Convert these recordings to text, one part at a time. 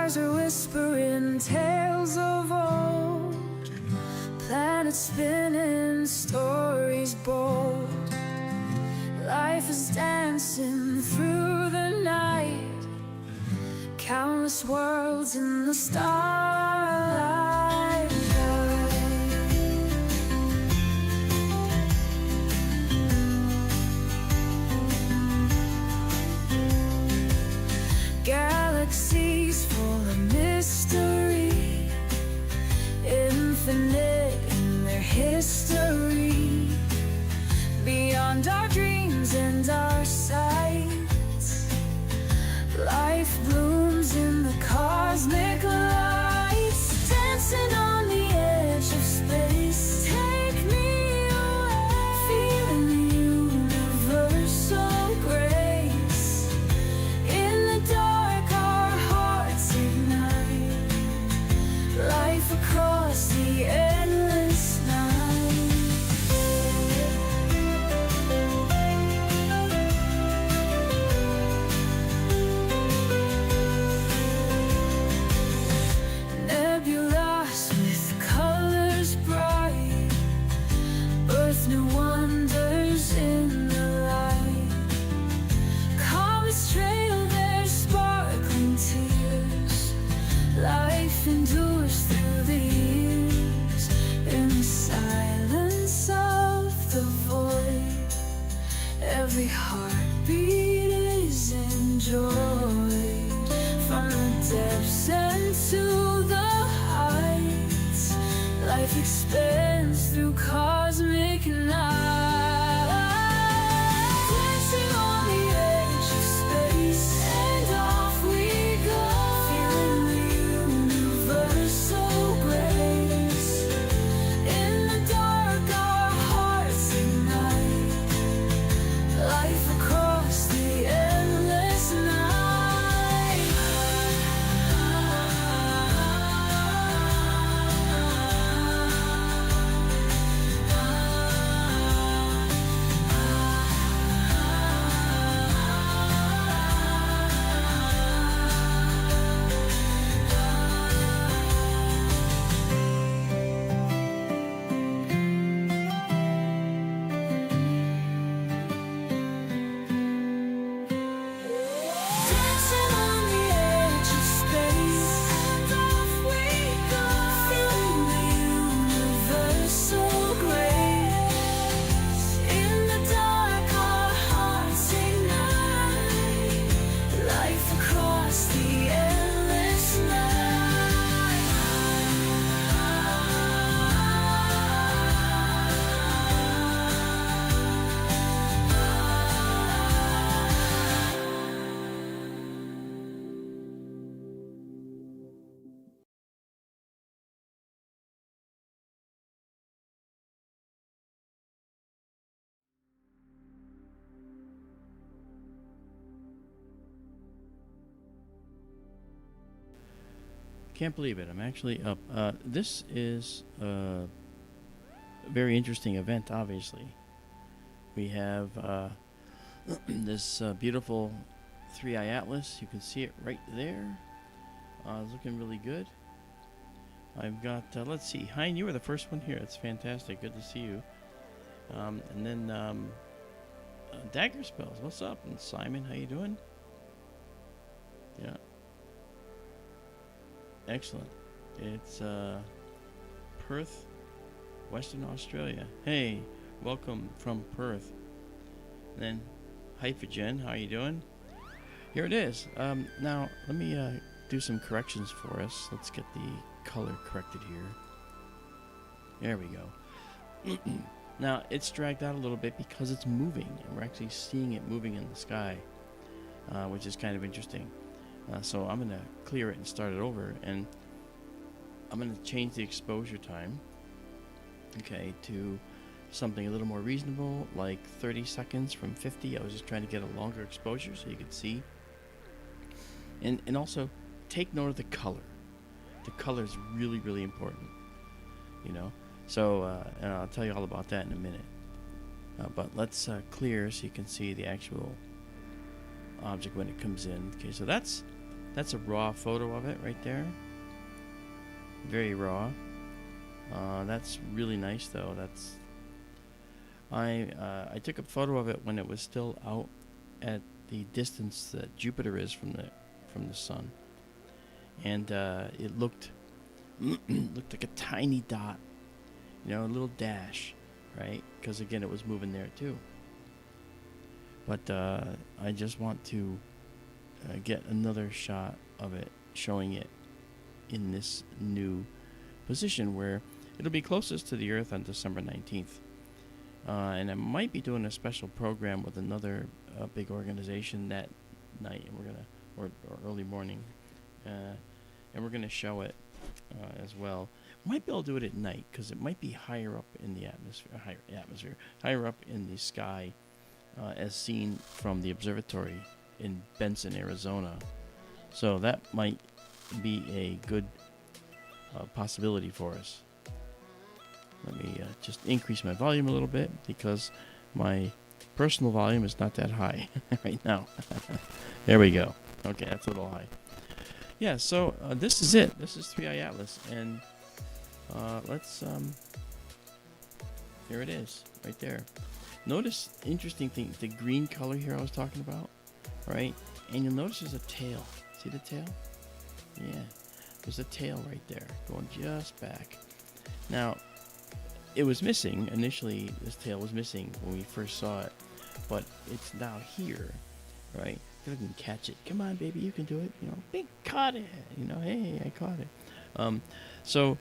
Stars are whispering tales of old, planets spinning, stories bold. Life is dancing through the night, countless worlds in the starlight. Galaxies full of mystery, infinite in their history. Beyond our dreams and our sights, life blooms in the cosmic lights, dancing on the edge of space. Take me away, feeling the universal grace. In the dark our hearts ignite, life across the endless night. Nebulas with colors bright, birth new wonders in the light. Comets trail their sparkling tears, life endures through the years. In the silence of the void, every heartbeat is enjoyed. From the depths and to the heights, life expands through cosmic night. Dancing on the edge of space, and off we go, feeling the universal grace. In the dark our hearts ignite, life across the endless night. Dancing on the edge of space, and off we go, feeling the universal grace. In the dark our hearts ignite, life across the endless Can't believe it. I'm actually up. This is a very interesting event, obviously. We have this beautiful 3-eye atlas. You can see it right there. It's looking really good. I've got, let's see, Hein, you were the first one here. It's fantastic. Good to see you. And then Dagger Spells, what's up? And Simon, how you doing? Yeah. Excellent. It's Perth, Western Australia. Hey, welcome from Perth. And then Hyphagen, how you doing? Here it is. Now, let me do some corrections for us. Let's get the color corrected here. There we go. Now, it's dragged out a little bit because it's moving, and we're actually seeing it moving in the sky, which is kind of interesting. So I'm going to clear it and start it over, and I'm going to change the exposure time, okay, to something a little more reasonable, like 30 seconds from 50. I was just trying to get a longer exposure so you could see. And also, take note of the color. The color is really, really important, you know. So and I'll tell you all about that in a minute. But let's clear so you can see the actual object when it comes in. Okay, so that's That's a raw photo of it right there. Very raw. That's really nice though. I took a photo of it when it was still out at the distance that Jupiter is from the sun, and it looked looked like a tiny dot, a little dash, right? Because again, it was moving there too. But I just want to get another shot of it, showing it in this new position where it'll be closest to the Earth on December 19th. And I might be doing a special program with another big organization that night, and we're gonna, or early morning, and we're gonna show it as well. Might be able to do it at night because it might be higher up in the higher up in the sky, as seen from the observatory in Benson, Arizona. So that might be a good possibility for us. Let me just increase my volume a little bit because my personal volume is not that high right now. There we go. Okay, that's a little high. Yeah, so this is it. This is 3i Atlas, and let's there it is, right there. Notice, interesting thing, the green color here I was talking about, right? And you'll notice there's a tail. See the tail? Yeah, there's a tail right there, going just back. Now, it was missing. Initially, this tail was missing when we first saw it, but it's now here, right? If I can catch it. Come on, baby, you can do it. Big caught it. Hey, I caught it. So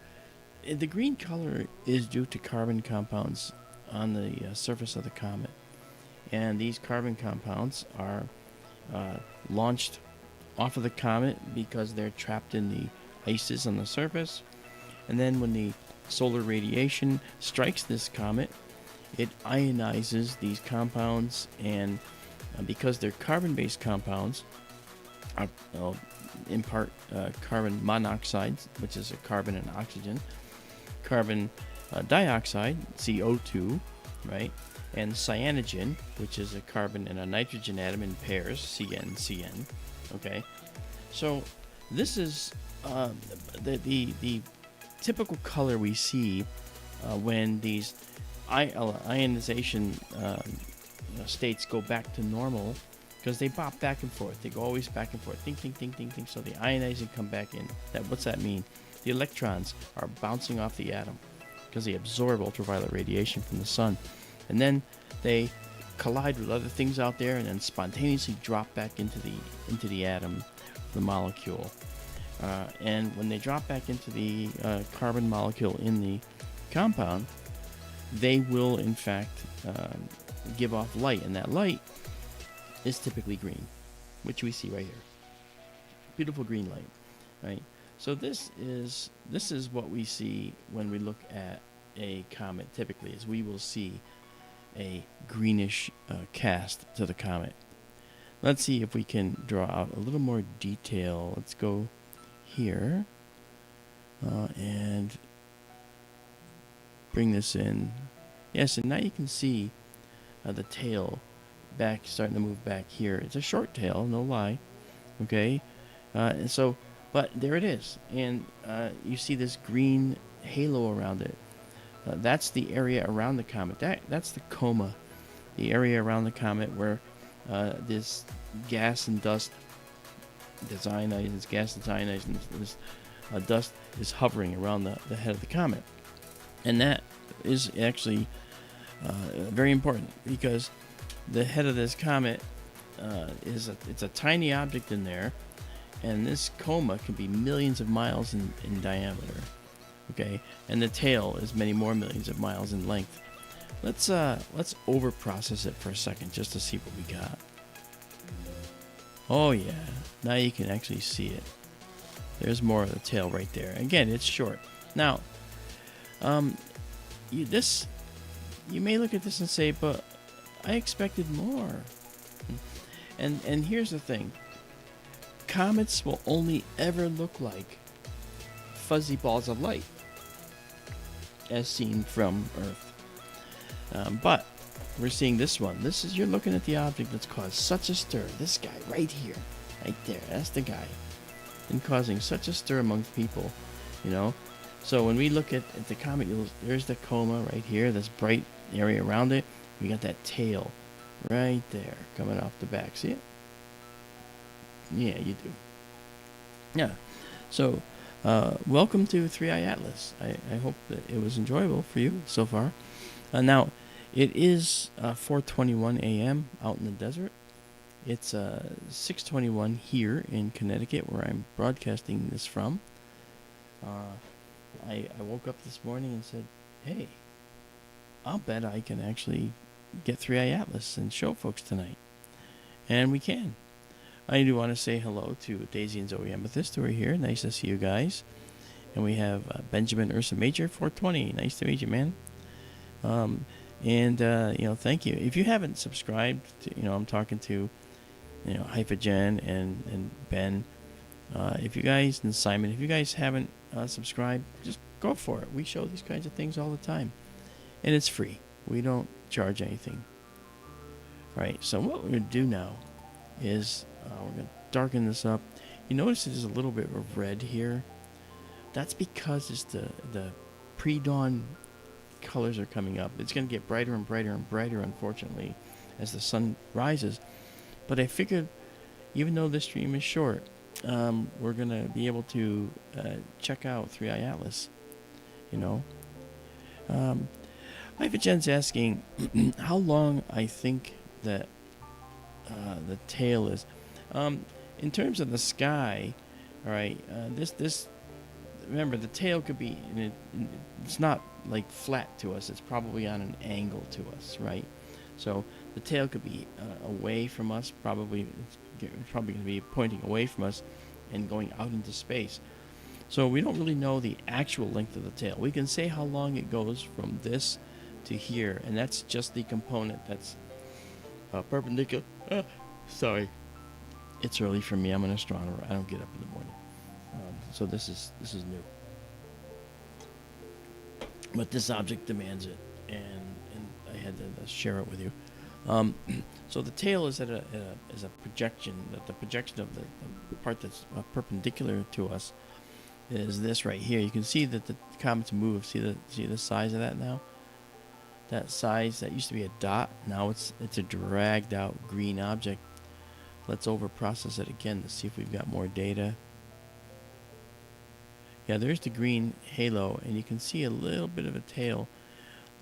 the green color is due to carbon compounds on the surface of the comet, and these carbon compounds are launched off of the comet because they're trapped in the ices on the surface, and then when the solar radiation strikes this comet, it ionizes these compounds, and because they're carbon-based compounds, in part carbon monoxide, which is a carbon and oxygen, carbon dioxide, CO2, right, and cyanogen, which is a carbon and a nitrogen atom in pairs, CN. Okay, so this is the typical color we see when these ionization states go back to normal, because they bop back and forth. They go always back and forth. Ding, ding, ding, ding, ding. So the ionizing come back in. What's that mean? The electrons are bouncing off the atom because they absorb ultraviolet radiation from the sun, and then they collide with other things out there, and then spontaneously drop back into the atom, the molecule. And when they drop back into the carbon molecule in the compound, they will in fact give off light, and that light is typically green, which we see right here. Beautiful green light, right? So this is what we see when we look at a comet. Typically, is we will see a greenish cast to the comet. Let's see if we can draw out a little more detail. Let's go here and bring this in. Yes, and now you can see the tail starting to move back here. It's a short tail, no lie. Okay, and so, but there it is, and you see this green halo around it. That's the area around the comet. That's the coma, the area around the comet where this gas and dust, this ionized gas and ionized, and this dust is hovering around the head of the comet, and that is actually very important because the head of this comet it's a tiny object in there, and this coma can be millions of miles in diameter. Okay, and the tail is many more millions of miles in length. Let's over process it for a second just to see what we got. Oh yeah, now you can actually see it. There's more of the tail right there. Again, it's short. Now, you may look at this and say, but I expected more. And here's the thing. Comets will only ever look like fuzzy balls of light as seen from Earth. But we're seeing this one. You're looking at the object that's caused such a stir. This guy right here, right there. That's the guy. and causing such a stir among people, you know. So when we look at the comet, there's the coma right here, this bright area around it. We got that tail right there coming off the back. See it? Yeah, you do. Yeah. So, welcome to 3i Atlas. I hope that it was enjoyable for you so far. Now, it is 4:21 a.m. out in the desert. It's 6:21 here in Connecticut, where I'm broadcasting this from. I woke up this morning and said, hey, I'll bet I can actually get 3i Atlas and show folks tonight. And we can. I do want to say hello to Daisy and Zoe Amethyst, who are here. Nice to see you guys. And we have Benjamin Ursa Major, 420. Nice to meet you, man. Thank you. If you haven't subscribed, I'm talking to, Hyphagen and Ben. If you guys, and Simon, if you guys haven't subscribed, just go for it. We show these kinds of things all the time. And it's free. We don't charge anything. All right, so what we're going to do now is we're going to darken this up. You notice there's a little bit of red here. That's because it's the pre-dawn colors are coming up. It's going to get brighter and brighter and brighter, unfortunately, as the sun rises. But I figured, even though this stream is short, we're going to be able to check out 3i Atlas, Jen's asking how long I think that the tail is. In terms of the sky, all right, remember, the tail could be, it's not like flat to us. It's probably on an angle to us, right? So the tail could be away from us. Probably it's probably going to be pointing away from us and going out into space. So we don't really know the actual length of the tail. We can say how long it goes from this to here, and that's just the component that's perpendicular. Sorry, it's early for me. I'm an astronomer. I don't get up in the morning, so this is new. But this object demands it, and I had to share it with you. So the tail is is a projection. That the projection of the part that's perpendicular to us is this right here. You can see that the comet's move. See the size of that now. That size, that used to be a dot. Now it's a dragged out green object. Let's overprocess it again to see if we've got more data. Yeah, there's the green halo, and you can see a little bit of a tail.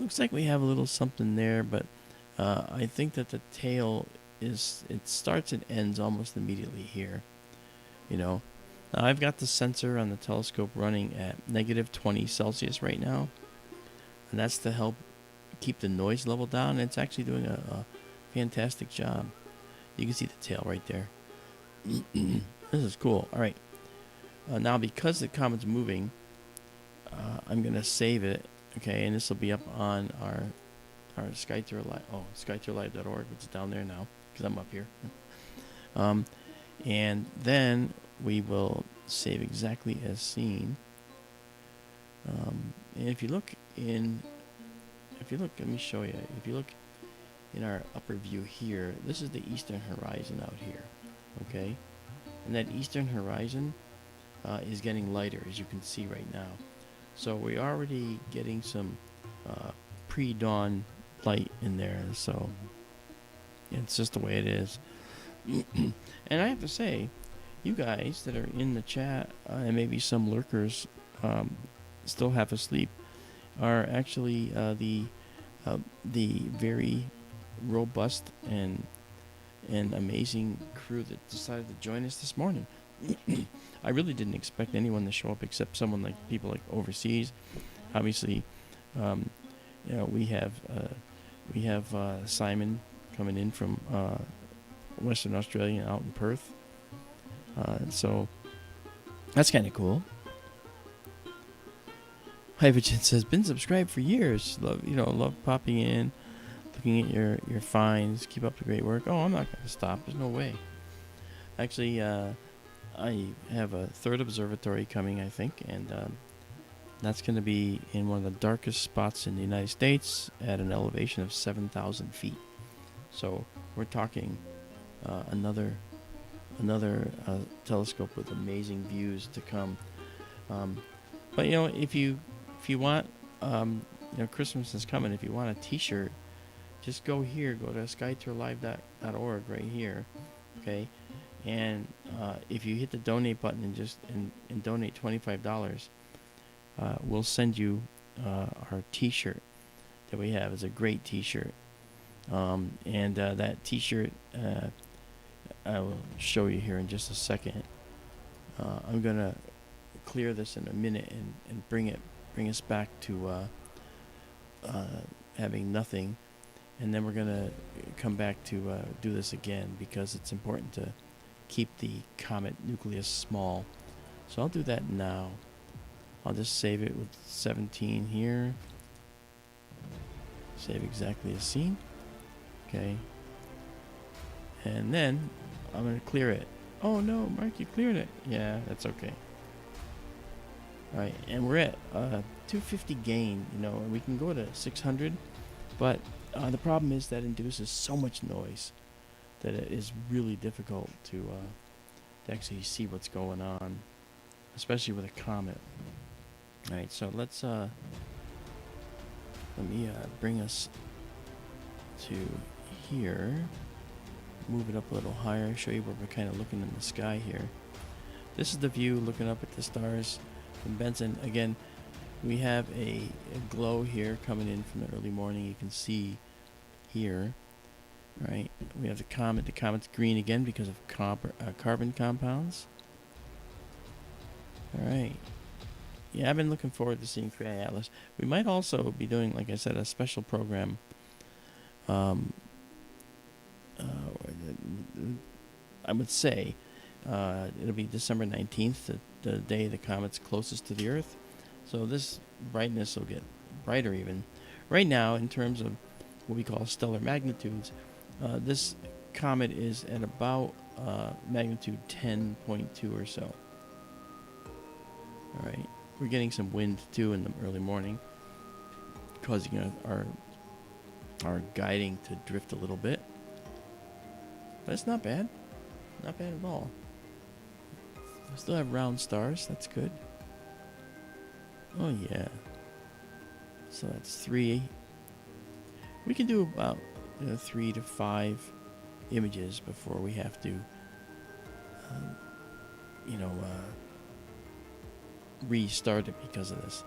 Looks like we have a little something there, but I think that the tail it starts and ends almost immediately here. Now I've got the sensor on the telescope running at -20 Celsius right now, and that's to help keep the noise level down. And it's actually doing a fantastic job. You can see the tail right there. This is cool. All right. Now, because the comet's moving, I'm going to save it. Okay, and this will be up on our SkyTour Live. Oh, SkyTourLive.org, which is down there now because I'm up here. And then we will save exactly as seen. And if you look, let me show you. If you look in our upper view here, this is the eastern horizon out here. Okay, and that eastern horizon is getting lighter, as you can see right now. So we're already getting some pre-dawn light in there. So it's just the way it is. And I have to say, you guys that are in the chat, and maybe some lurkers still half asleep, are actually the very robust and amazing crew that decided to join us this morning. I really didn't expect anyone to show up except someone like people like overseas. Obviously, we have Simon coming in from Western Australia out in Perth. So that's kind of cool. Hyperchin says, been subscribed for years. Love popping in, looking at your finds. Keep up the great work. Oh, I'm not going to stop. There's no way. Actually, I have a third observatory coming, I think, and that's going to be in one of the darkest spots in the United States at an elevation of 7,000 feet. So we're talking another another telescope with amazing views to come. But if you want, Christmas is coming. If you want a T-shirt, just go here. Go to skytourlive.org right here. Okay, and if you hit the donate button and donate $25, we'll send you our T-shirt that we have. It's a great T-shirt, and that T-shirt I will show you here in just a second. I'm gonna clear this in a minute and bring us back to having nothing, and then we're gonna come back to do this again because it's important to keep the comet nucleus small. So I'll do that now. I'll just save it with 17 here. Save exactly as seen. Okay. And then I'm going to clear it. Oh no, Mark, you cleared it. Yeah, that's okay. Alright, and we're at 250 gain, and we can go to 600, but the problem is that induces so much noise that it is really difficult to actually see what's going on, especially with a comet. Alright, so let's let me bring us to here. Move it up a little higher, show you where we're kind of looking in the sky here. This is the view looking up at the stars from Benson. Again, we have a glow here coming in from the early morning. You can see here, right? We have the comet. The comet's green again because of carbon compounds. All right. Yeah, I've been looking forward to seeing 3i Atlas. We might also be doing, like I said, a special program. I would say it'll be December 19th, the day the comet's closest to the Earth. So this brightness will get brighter even. Right now, in terms of what we call stellar magnitudes, this comet is at about magnitude 10.2 or so. All right. We're getting some wind too in the early morning, causing our guiding to drift a little bit. But it's not bad. Not bad at all. We still have round stars. That's good. Oh, yeah. So that's 3. We can do about 3 to 5 images before we have to, restart it because of this.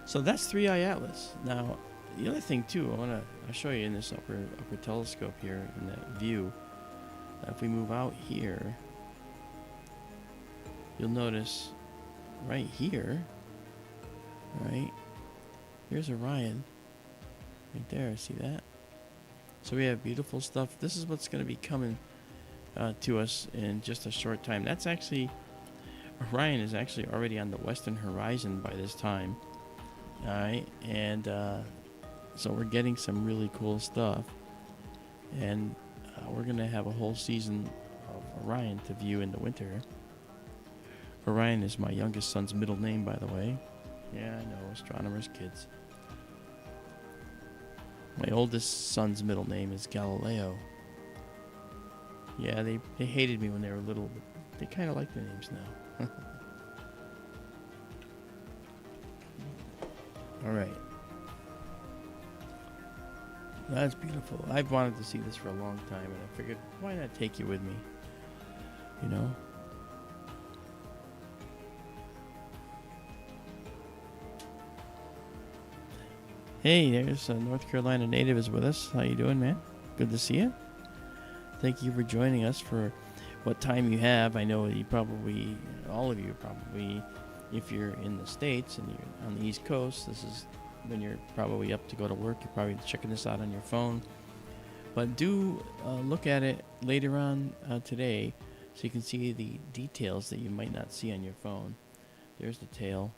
So that's 3i Atlas. Now, the other thing too, I'll show you in this upper telescope here in that view. If we move out here, you'll notice right here, right? Here's Orion, right there. See that? So we have beautiful stuff. This is what's going to be coming to us in just a short time. That's actually Orion is actually already on the western horizon by this time. All right, and so we're getting some really cool stuff, and we're gonna have a whole season of Orion to view in the winter. Orion is my youngest son's middle name, by the way. Yeah, I know, astronomers' kids. My oldest son's middle name is Galileo. Yeah, they hated me when they were little, but they kind of like the names now. All right. That's beautiful. I've wanted to see this for a long time, and I figured, why not take you with me? Hey, there's a North Carolina native is with us. How you doing, man? Good to see you. Thank you for joining us for what time you have. I know all of you probably, if you're in the States and you're on the East Coast, this is when you're probably up to go to work. You're probably checking this out on your phone. But do look at it later on today so you can see the details that you might not see on your phone. There's the tail.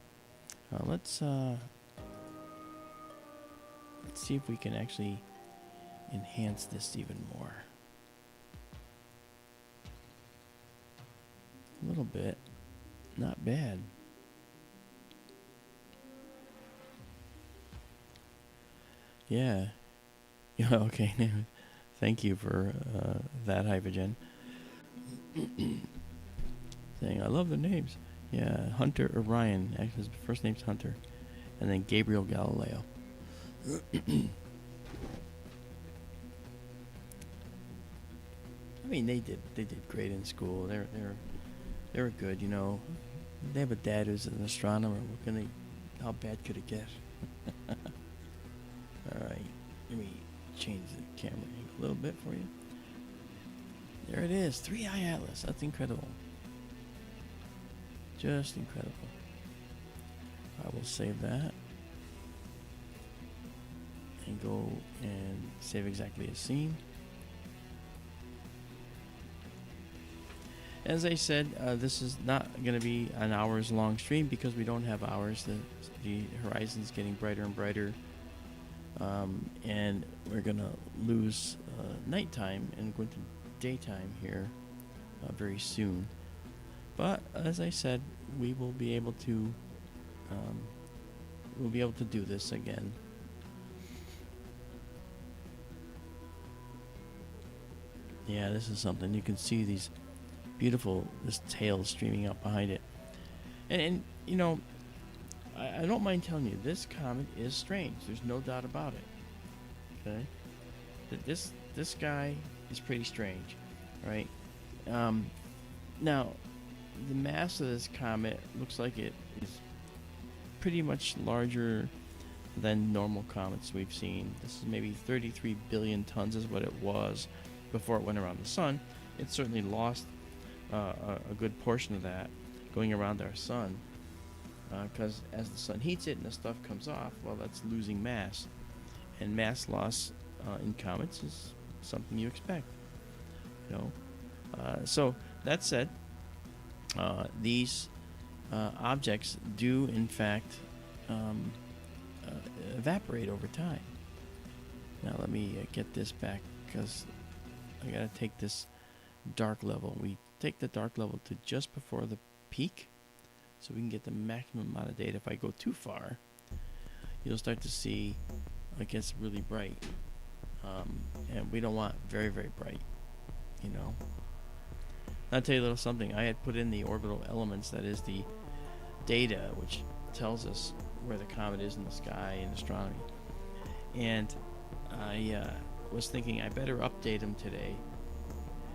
Let's see if we can actually enhance this even more. A little bit. Not bad. Yeah. Yeah, okay. Thank you for that, Hyphagen. Saying, I love the names. Yeah, Hunter Orion. Actually, his first name's Hunter. And then Gabriel Galileo. I mean, they did great in school. They were good, you know. They have a dad who's an astronomer. How bad could it get? All right, let me change the camera angle a little bit for you. There it is, 3-eye atlas. That's incredible. Just incredible. I will save that and go and save exactly as seen. As I said, this is not going to be an hours long stream because we don't have hours. The horizon's getting brighter and brighter, and we're going to lose nighttime and go into daytime here very soon. But as I said, we will be able to do this again. Yeah, this is something. You can see these this tail streaming out behind it. And you know, I don't mind telling you, this comet is strange. There's no doubt about it. Okay? This guy is pretty strange, right? Now, the mass of this comet looks like it is pretty much larger than normal comets we've seen. This is maybe 33 billion tons is what it was before it went around the sun. It certainly lost a good portion of that going around our sun, because as the sun heats it and the stuff comes off, well, that's losing mass, and mass loss in comets is something you expect, you know. So that said, these objects do in fact evaporate over time. Now let me get this back, because I gotta take this dark level. We take the dark level to just before the peak so we can get the maximum amount of data. If I go too far, you'll start to see it gets really bright, and we don't want very, very bright, you know. I'll tell you a little something. I had put in the orbital elements, that is the data which tells us where the comet is in the sky in astronomy, and I was thinking I better update them today.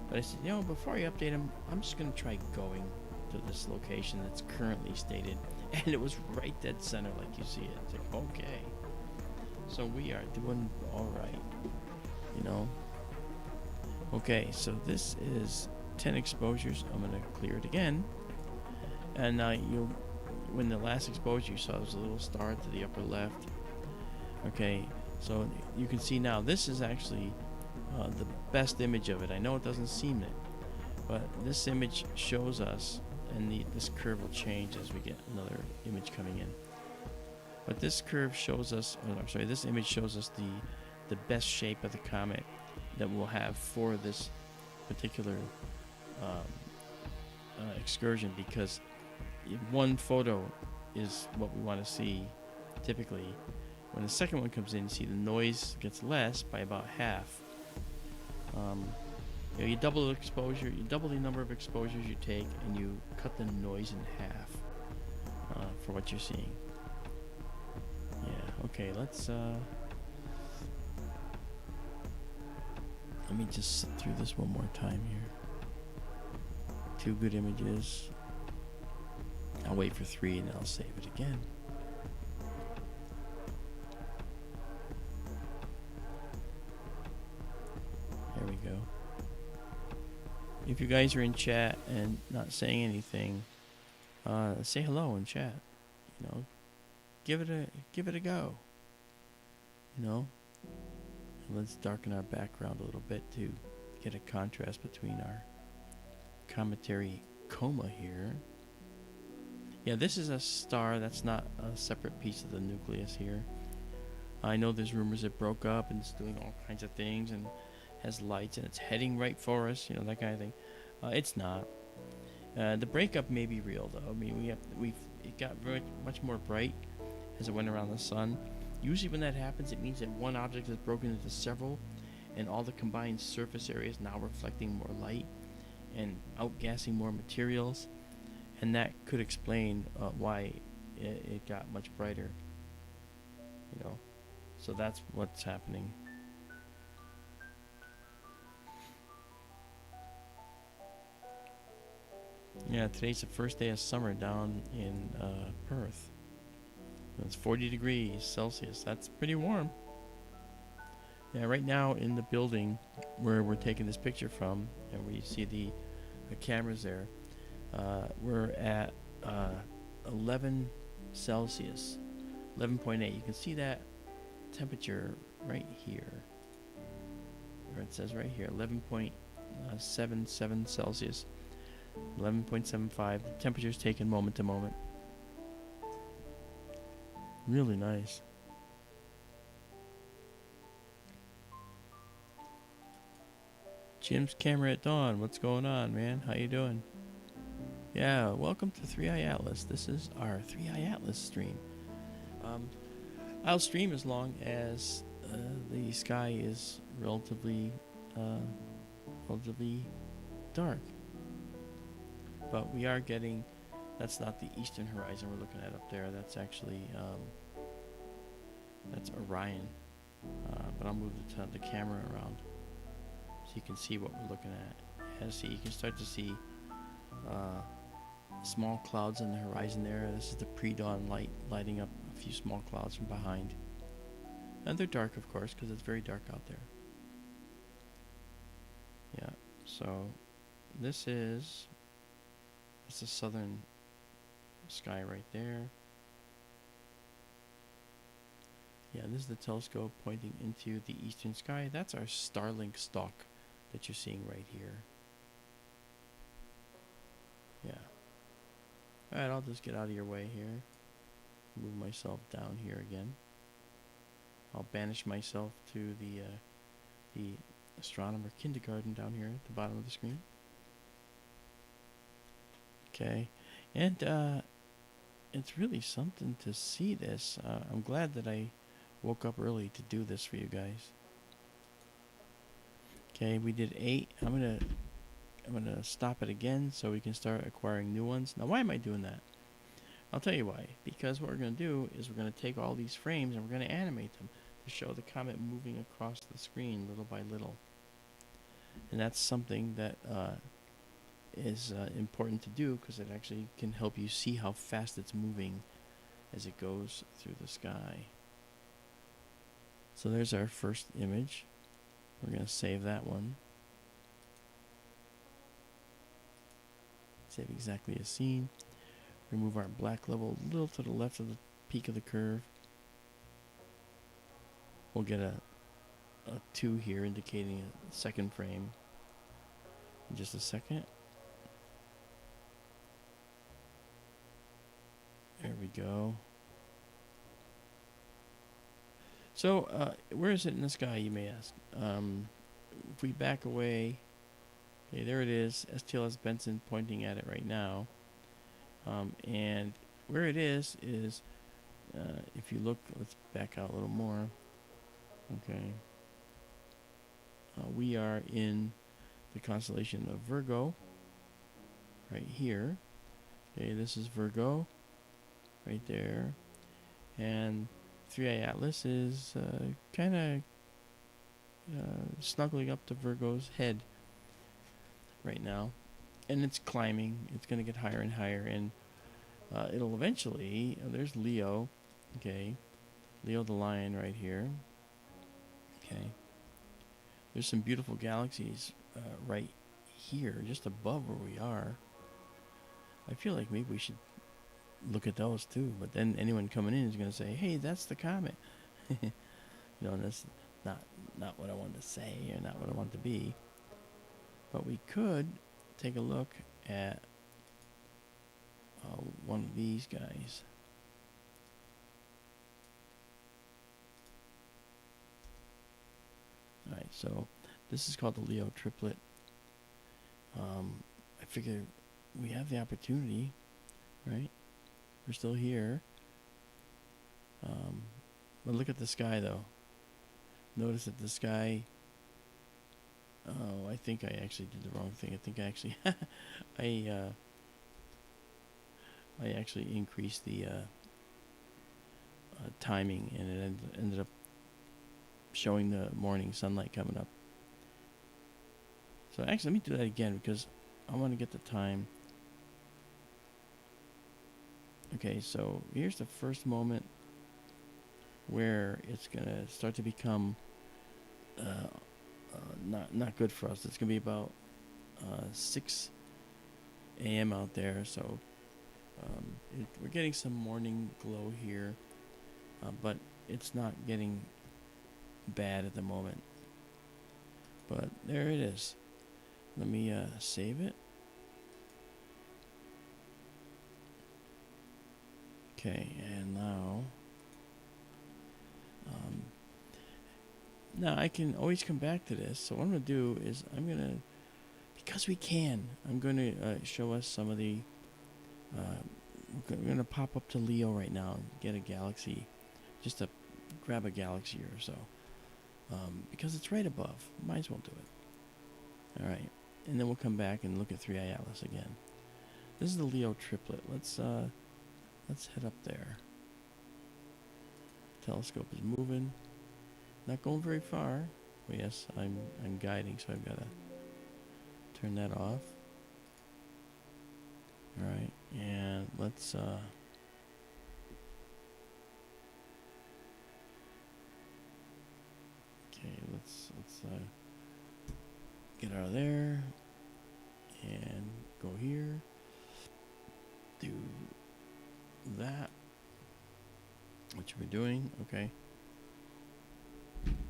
But I said, you know, before you update them, I'm just going to try going to this location that's currently stated. And it was right dead center like you see it. It's like, okay. So we are doing all right, you know. Okay, so this is 10 exposures. I'm going to clear it again. And when the last exposure you saw, there was a little star to the upper left. Okay, so you can see now this is actually the best image of it. I know it doesn't seem it, but this image shows us, and this curve will change as we get another image coming in. But this curve shows us, this image shows us the best shape of the comet that we'll have for this particular excursion, because one photo is what we want to see typically. When the second one comes in, you see the noise gets less by about half. You double the exposure, you double the number of exposures you take, and you cut the noise in half for what you're seeing. Yeah, okay, let's let me just sit through this one more time here. 2 good images. I'll wait for 3 and I'll save it again. There we go. If you guys are in chat and not saying anything, say hello in chat. You know, give it a go. You know, and let's darken our background a little bit to get a contrast between our cometary coma here. Yeah, this is a star. That's not a separate piece of the nucleus here. I know there's rumors it broke up and it's doing all kinds of things and has lights and it's heading right for us, you know, that kind of thing. It's not. The breakup may be real though. I mean, it got very much more bright as it went around the sun. Usually when that happens, it means that one object is broken into several, and all the combined surface area is now reflecting more light, and outgassing more materials, and that could explain why it got much brighter. You know, so that's what's happening. Yeah, today's the first day of summer down in Perth. It's 40 degrees Celsius. That's pretty warm. Yeah, right now in the building where we're taking this picture from, and we see the cameras there, we're at 11 Celsius, 11.8. You can see that temperature right here, or it says right here, 11.77 Celsius, 11.75. The temperature's taken moment to moment. Really nice. Jim's camera at dawn. What's going on, man? How you doing? Yeah, welcome to 3i Atlas. This is our 3i Atlas stream. I'll stream as long as the sky is relatively dark. But we are getting, that's not the eastern horizon we're looking at up there. That's actually, that's Orion. But I'll move the camera around so you can see what we're looking at. Yeah, see, you can start to see small clouds on the horizon there. This is the pre-dawn light lighting up a few small clouds from behind. And they're dark, of course, because it's very dark out there. Yeah, so this is the southern sky right there. Yeah, this is the telescope pointing into the eastern sky. That's our Starlink stalk that you're seeing right here. Yeah. Alright, I'll just get out of your way here. Move myself down here again. I'll banish myself to the astronomer kindergarten down here at the bottom of the screen. Okay, and it's really something to see this. I'm glad that I woke up early to do this for you guys. Okay, we did 8. I'm gonna stop it again so we can start acquiring new ones. Now, why am I doing that? I'll tell you why. Because what we're gonna do is we're gonna take all these frames and we're gonna animate them to show the comet moving across the screen little by little. And that's something that is important to do because it actually can help you see how fast it's moving as it goes through the sky. So there's our first image. We're going to save that one. Save exactly as seen. Remove our black level a little to the left of the peak of the curve. We'll get a 2 here indicating a second frame in just a second. There we go. So, where is it in the sky, you may ask? If we back away, okay, there it is, STLS Benson pointing at it right now. And where it is, if you look, let's back out a little more. Okay. We are in the constellation of Virgo, right here. Okay, this is Virgo, right there. And 3i Atlas is kind of snuggling up to Virgo's head right now. And it's climbing. It's going to get higher and higher. And it'll eventually, there's Leo. Okay. Leo the lion right here. Okay. There's some beautiful galaxies right here, just above where we are. I feel like maybe we should look at those too. But then anyone coming in is going to say, hey, that's the comet. You know, and that's not what I wanted to say or not what I want to be. But we could take a look at one of these guys. Alright, so this is called the Leo triplet. I figure we have the opportunity, right? We're still here. But look at the sky, though. Notice that the sky Oh, I think I actually did the wrong thing. I think I actually I actually increased the timing, and it ended up showing the morning sunlight coming up. So actually, let me do that again because I want to get the time. Okay, so here's the first moment where it's gonna start to become not good for us. It's gonna be about 6 a.m. out there, so we're getting some morning glow here, but it's not getting bad at the moment. But there it is. Let me save it. Okay, and now I can always come back to this. So what I'm gonna do is because we can, I'm gonna show us some of the. We're gonna pop up to Leo right now and get a galaxy, just to grab a galaxy or so, because it's right above. Might as well do it. All right, and then we'll come back and look at 3i Atlas again. This is the Leo triplet. Let's head up there. Telescope is moving. Not going very far. Well, yes, I'm guiding, so I've got to turn that off. All right, and let's get out of there and go here. Do that. Which we're doing, okay.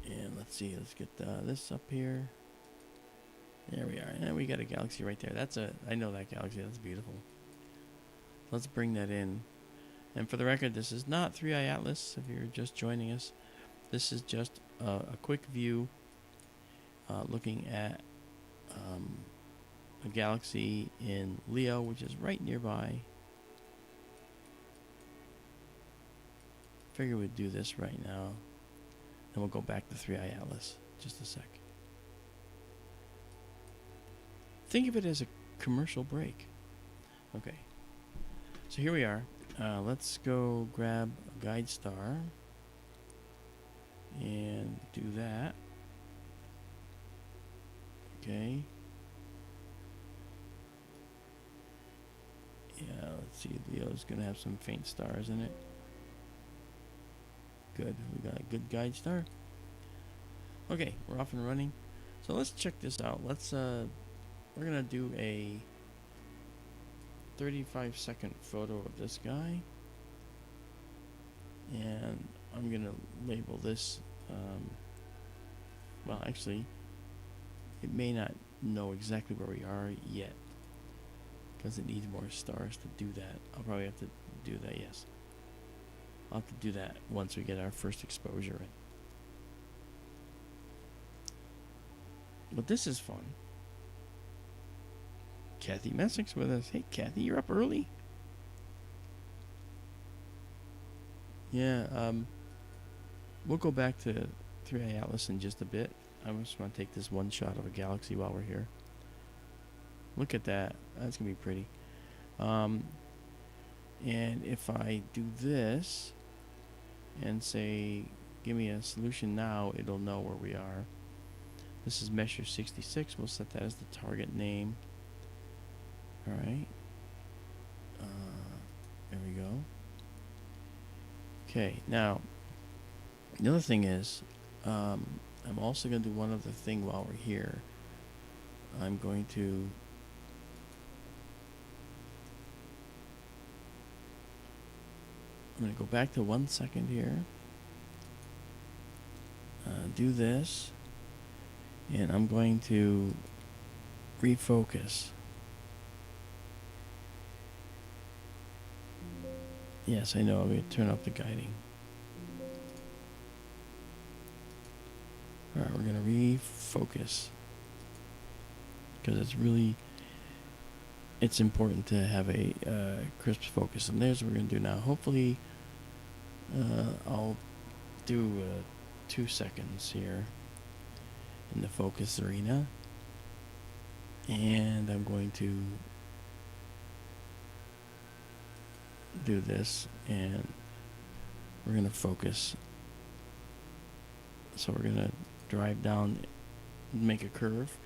And let's see, let's get this up here. There we are, and we got a galaxy right there. I know that galaxy, that's beautiful. Let's bring that in. And for the record, this is not 3i Atlas, if you're just joining us. This is just a quick view looking at a galaxy in Leo, which is right nearby. Figure we'd do this right now. Then we'll go back to 3i Atlas. Just a sec. Think of it as a commercial break. Okay. So here we are. Let's go grab a guide star and do that. Okay. Yeah, let's see. Leo's going to have some faint stars in it. Good. We got a good guide star. Okay, we're off and running. So let's check this out. We're going to do a 35-second photo of this guy. And I'm going to label this, well, actually, it may not know exactly where we are yet, because it needs more stars to do that. I'll probably have to do that, yes. I'll have to do that once we get our first exposure in. But this is fun. Kathy Messick's with us. Hey, Kathy, you're up early? Yeah, we'll go back to 3i Atlas in just a bit. I just want to take this one shot of a galaxy while we're here. Look at that. That's going to be pretty. And if I do this and say, give me a solution now, it'll know where we are. This is Mesher 66. We'll set that as the target name. All right. There we go. Okay, now, the other thing is, I'm also going to do one other thing while we're here. I'm going to go back to 1 second here. Do this. And I'm going to refocus. Yes, I know. I'm going to turn off the guiding. Alright, we're going to refocus. Because it's important to have a crisp focus. And there's what we're going to do now. Hopefully, I'll do 2 seconds here in the focus arena. And I'm going to do this, and we're going to focus. So we're going to drive down, make a curve,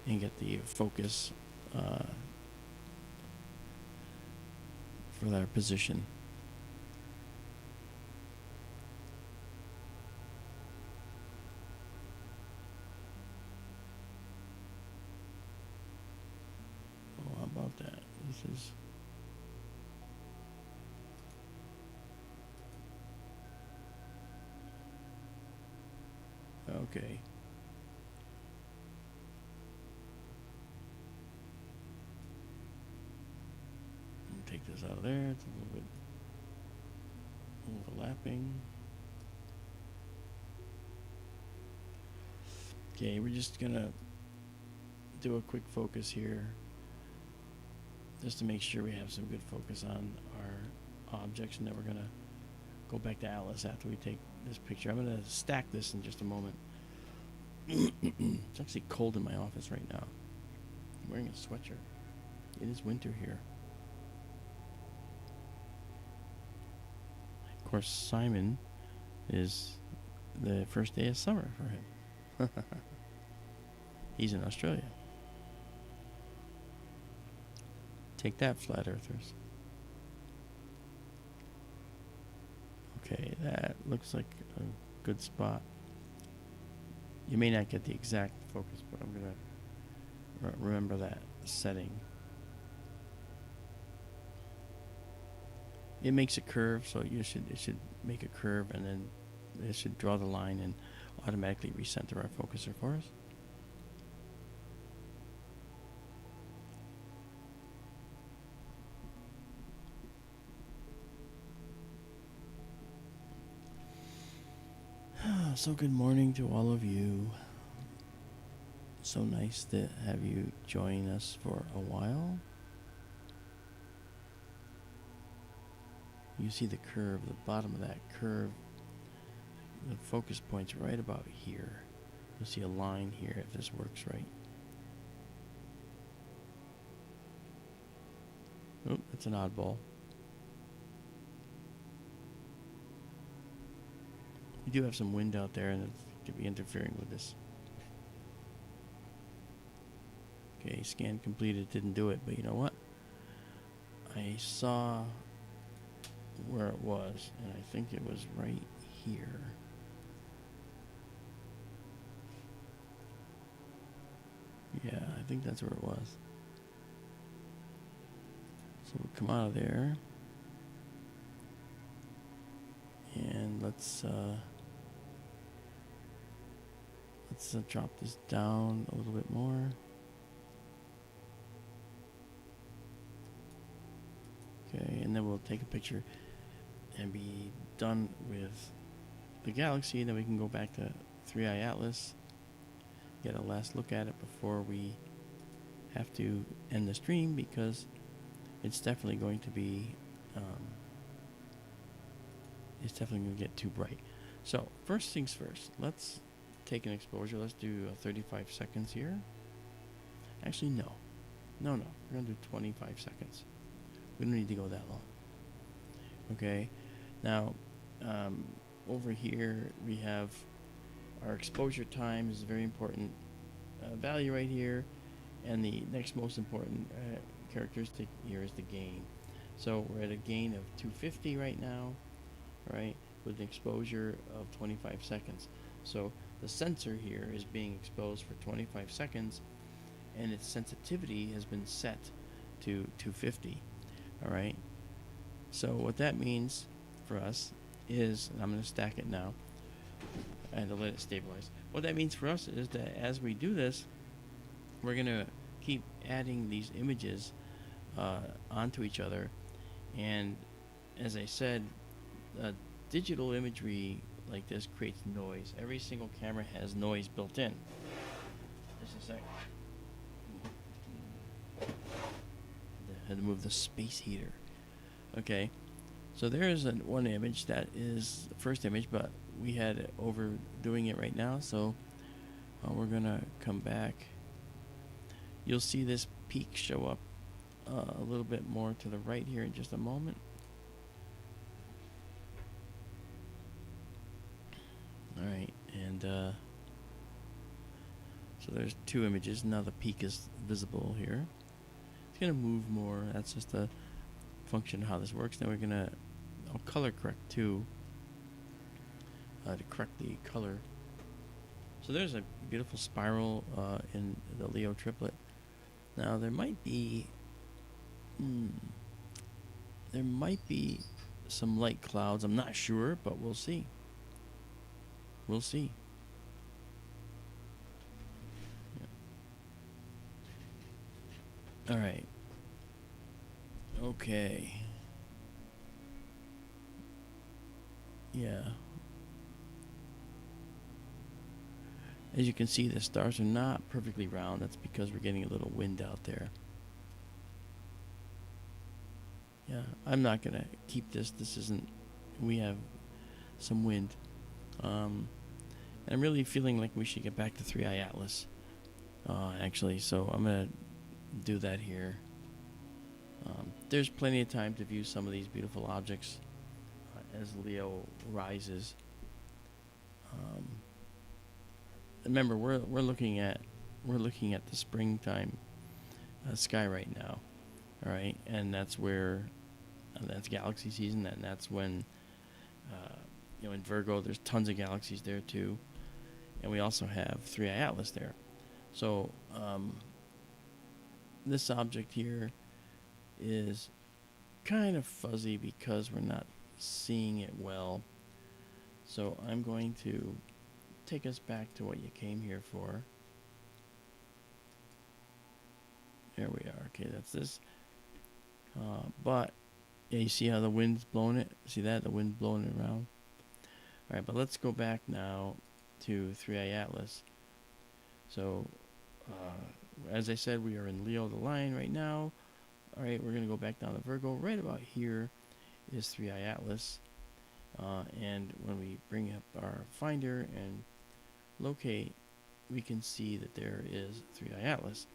and get the focus for that position. Oh, how about that? This is... Okay. Take this out of there. It's a little bit overlapping. Okay, we're just gonna do a quick focus here, just to make sure we have some good focus on our objects, and then we're gonna go back to Atlas after we take this picture. I'm gonna stack this in just a moment. It's actually cold in my office right now. I'm wearing a sweatshirt. It is winter here. Of course, Simon is the first day of summer for him. He's in Australia. Take that, flat earthers. Okay, that looks like a good spot. You may not get the exact focus, but I'm gonna remember that setting. It makes a curve, so it should make a curve, and then it should draw the line and automatically recenter our focuser for us. So good morning to all of you. So nice to have you join us for a while. You see the curve, the bottom of that curve, the focus point's right about here. You'll see a line here if this works right. Oh, that's an oddball. We do have some wind out there, and it could be interfering with this. Okay, scan completed, didn't do it, but you know what? I saw where it was, and I think it was right here. Yeah, I think that's where it was. So we'll come out of there, and let's drop this down a little bit more. Okay, and then we'll take a picture and be done with the galaxy. Then we can go back to 3i Atlas, get a last look at it before we have to end the stream, because it's definitely going to be it's definitely going to get too bright. So first things first, let's take an exposure. Let's do 35 seconds here. Actually, no, we're going to do 25 seconds. We don't need to go that long. Okay, now over here we have our exposure time is a very important value right here, and the next most important characteristic here is the gain. So we're at a gain of 250 right now, right, with an exposure of 25 seconds. So the sensor here is being exposed for 25 seconds, and its sensitivity has been set to 250. All right. So what that means for us is, and I'm going to stack it now, and to let it stabilize. What that means for us is that as we do this, we're going to keep adding these images onto each other. And as I said, digital imagery like this creates noise. Every single camera has noise built in. Just a second. I had to move the space heater. Okay, so there is one image that is the first image, but we had overdoing it right now, so we're gonna come back You'll see this peak show up a little bit more to the right here in just a moment. All right, and so there's two images. Now the peak is visible here. It's gonna move more. That's just a function of how this works. Then we're gonna color correct too, to correct the color. So there's a beautiful spiral in the Leo triplet. Now there might be some light clouds. I'm not sure, but we'll see. We'll see. Yeah. All right. Okay. Yeah. As you can see, the stars are not perfectly round. That's because we're getting a little wind out there. Yeah, I'm not going to keep this. This isn't... We have some wind. And I'm really feeling like we should get back to 3i Atlas. Actually, so I'm going to do that here. There's plenty of time to view some of these beautiful objects as Leo rises. Remember, we're looking at the springtime sky right now. All right, and that's where that's galaxy season, and that's when in Virgo there's tons of galaxies there too, and we also have 3i Atlas there. So this object here is kind of fuzzy because we're not seeing it well. So I'm going to take us back to what you came here for. There we are. Okay, that's this. But yeah, you see how the wind's blowing it? See that? The wind blowing it around. Alright, but let's go back now to 3i Atlas. So, as I said, we are in Leo the Lion right now. Alright, we're going to go back down to Virgo. Right about here is 3i Atlas. And when we bring up our finder and locate, we can see that there is 3i Atlas.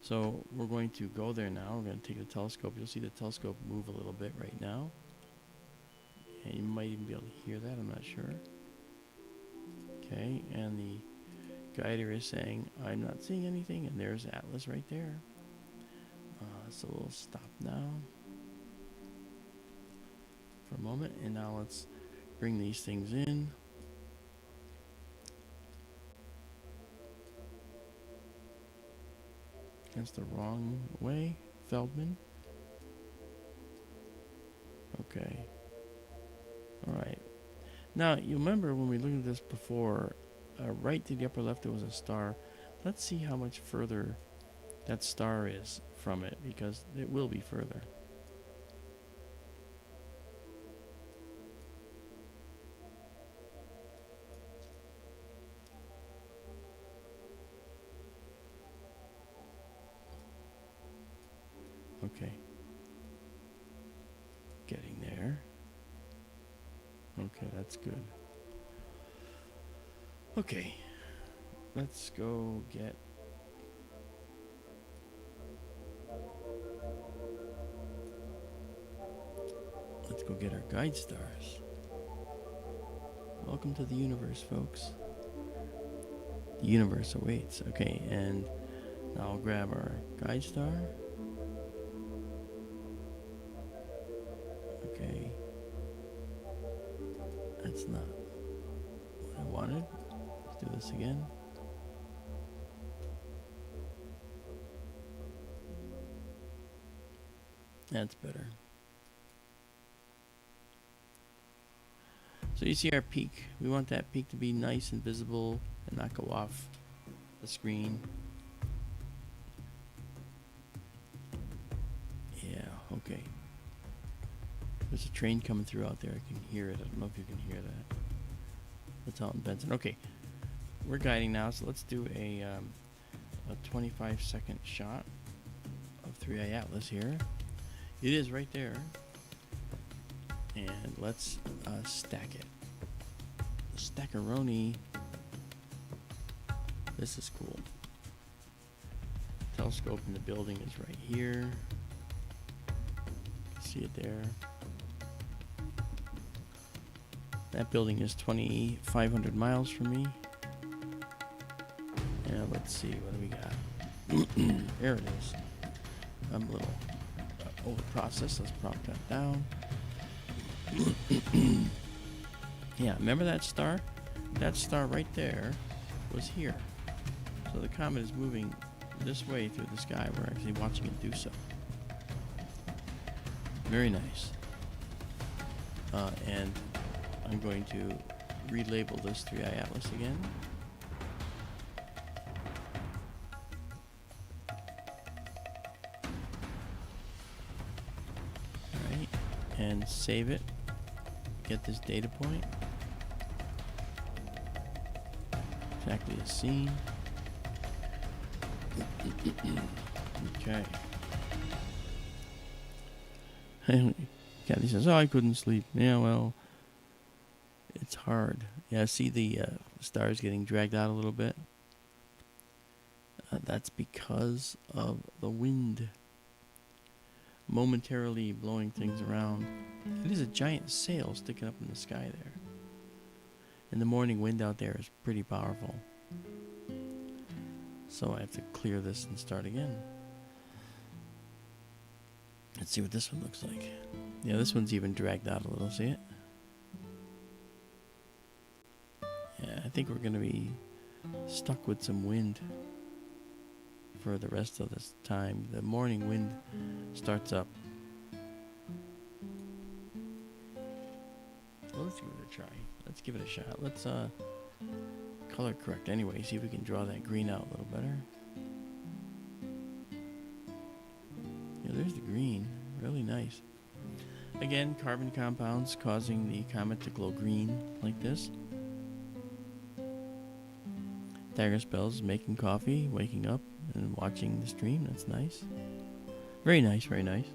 So we're going to go there now. We're going to take the telescope. You'll see the telescope move a little bit right now. And you might even be able to hear that. I'm not sure. Okay, and the guider is saying, I'm not seeing anything. And there's Atlas right there. So we'll stop now for a moment. And now let's bring these things in. That's the wrong way, Feldman. Okay. Alright. Now, you remember when we looked at this before, right to the upper left there was a star. Let's see how much further that star is from it, because it will be further. Okay. Getting there. Okay, that's good. Okay. Let's go get... Let's go get our guide stars. Welcome to the universe, folks. The universe awaits. Okay, and now I'll grab our guide star. Okay. That's not what I wanted. Let's do this again. That's better. So you see our peak. We want that peak to be nice and visible and not go off the screen. Yeah, okay. There's a train coming through out there. I can hear it. I don't know if you can hear that. That's out in Benson. Okay, we're guiding now, so let's do a 25-second shot of 3i Atlas here. It is right there. And let's stack it. Stackaroni. This is cool. Telescope in the building is right here. See it there. That building is 2,500 miles from me. And let's see, what do we got? There it is. I'm a little over processed. Let's prop that down. Yeah, remember that star? That star right there was here. So the comet is moving this way through the sky. We're actually watching it do so. Very nice. And I'm going to relabel this 3i Atlas again. Alright, and save it. Get this data point. Exactly as seen. Okay. Kathy says, "Oh, I couldn't sleep." Yeah, well, it's hard. Yeah, see the stars getting dragged out a little bit? That's because of the wind momentarily blowing things around. It is a giant sail sticking up in the sky there. And the morning wind out there is pretty powerful. So I have to clear this and start again. Let's see what this one looks like. Yeah, this one's even dragged out a little, see it? Yeah, I think we're going to be stuck with some wind for the rest of this time. The morning wind starts up. Well, let's give it a try. Let's give it a shot. Let's color correct anyway, see if we can draw that green out a little better. Yeah, there's the green. Really nice. Again, carbon compounds causing the comet to glow green like this. Dagger Spells making coffee, waking up, and watching the stream. That's nice. Very nice, very nice.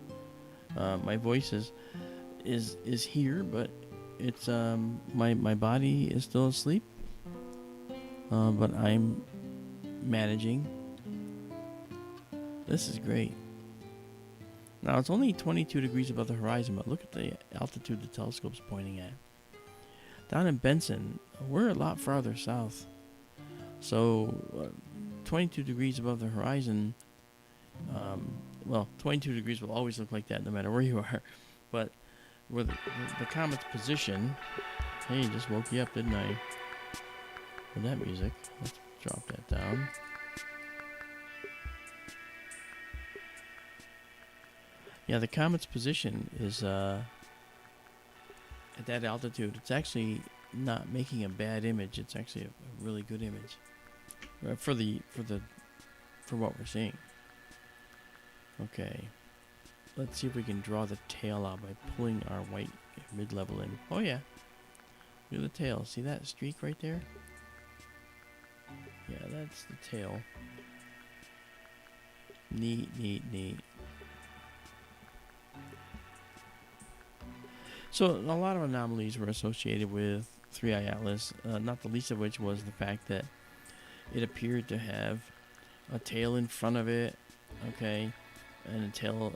My voice is here, but it's my body is still asleep. But I'm managing. This is great. Now it's only 22 degrees above the horizon, but look at the altitude the telescope's pointing at. Down in Benson, we're a lot farther south. So 22 degrees above the horizon, well, 22 degrees will always look like that no matter where you are. But where the comet's position, hey, just woke you up, didn't I? With that music, let's drop that down. Yeah, the comet's position is at that altitude. It's actually not making a bad image. It's actually a really good image for what we're seeing. Okay, let's see if we can draw the tail out by pulling our white mid-level in. Oh yeah, look at the tail. See that streak right there? Yeah, that's the tail. Neat, neat, neat. So a lot of anomalies were associated with 3i Atlas, not the least of which was the fact that it appeared to have a tail in front of it, okay, and a tail,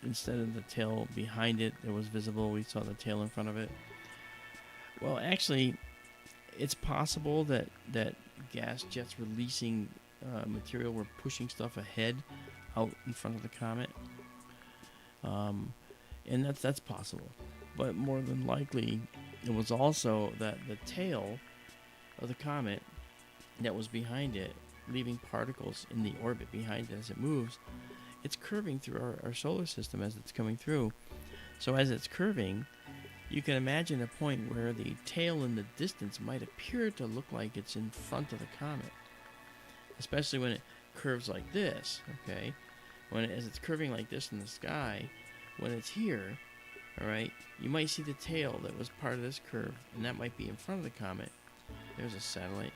instead of the tail behind it that was visible, we saw the tail in front of it. Well, actually, it's possible that gas jets releasing material were pushing stuff ahead out in front of the comet. And that's possible. But more than likely, it was also that the tail of the comet that was behind it, leaving particles in the orbit behind it as it moves, it's curving through our solar system as it's coming through. So as it's curving, you can imagine a point where the tail in the distance might appear to look like it's in front of the comet, especially when it curves like this, okay? As it's curving like this in the sky, when it's here, all right, you might see the tail that was part of this curve, and that might be in front of the comet. There's a satellite,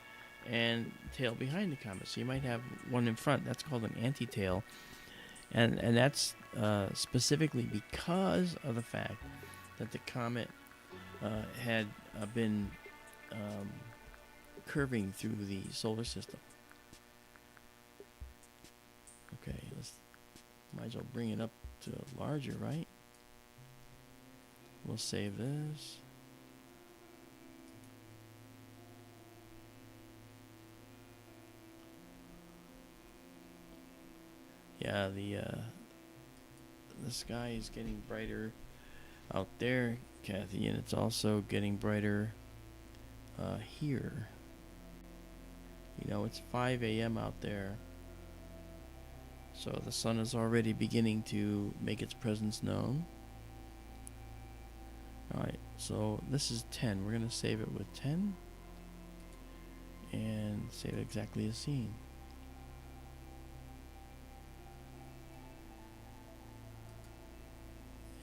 and tail behind the comet. So you might have one in front. That's called an anti-tail, and that's specifically because of the fact that the comet had been curving through the solar system. Might as well bring it up to larger, right? We'll save this. Yeah, the sky is getting brighter out there, Kathy, and it's also getting brighter here. You know, it's 5 a.m. out there, so the sun is already beginning to make its presence known. Alright, so this is 10. We're going to save it with 10 and save it exactly as seen.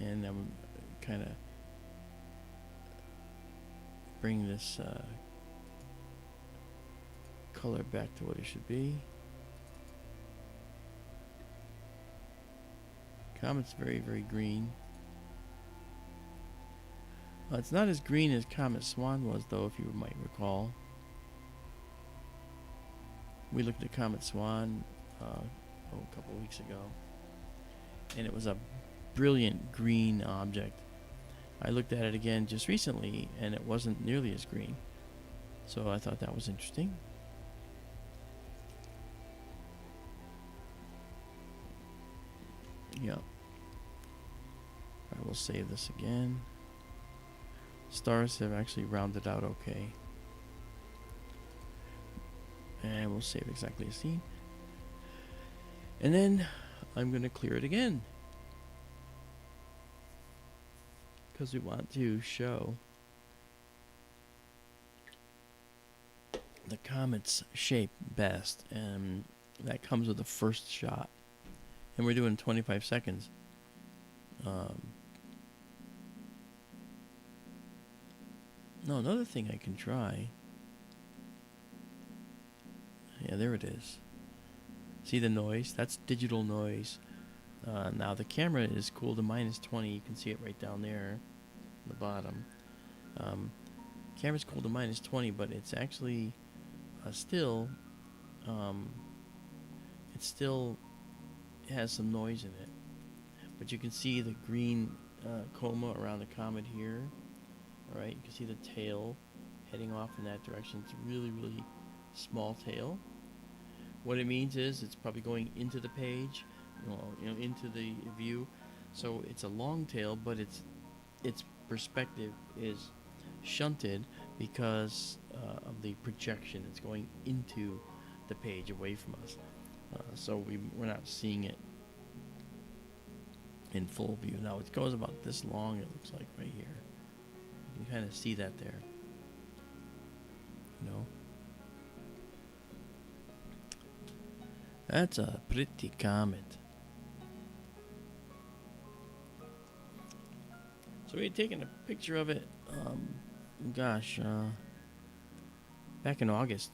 And I'm kind of bring this color back to what it should be. Comet's very, very green. It's not as green as Comet Swan was, though, if you might recall. We looked at Comet Swan a couple of weeks ago, and it was a brilliant green object. I looked at it again just recently, and it wasn't nearly as green. So I thought that was interesting. Yeah. I will save this again. Stars have actually rounded out okay. And we'll save exactly as seen. And then I'm going to clear it again, because we want to show the comet's shape best, and that comes with the first shot. And we're doing 25 seconds. No, another thing I can try. Yeah, there it is. See the noise? That's digital noise. Now the camera is cooled to -20. You can see it right down there, the bottom. Camera's cooled to -20, but it's actually still, it still has some noise in it. But you can see the green coma around the comet here. All right, you can see the tail heading off in that direction. It's a really, really small tail. What it means is it's probably going into the page, into the view. So it's a long tail, but its perspective is shunted because of the projection. It's going into the page away from us. So we're not seeing it in full view. Now it goes about this long, it looks like, right here. You can kind of see that there. That's a pretty comet. So we had taken a picture of it, back in August,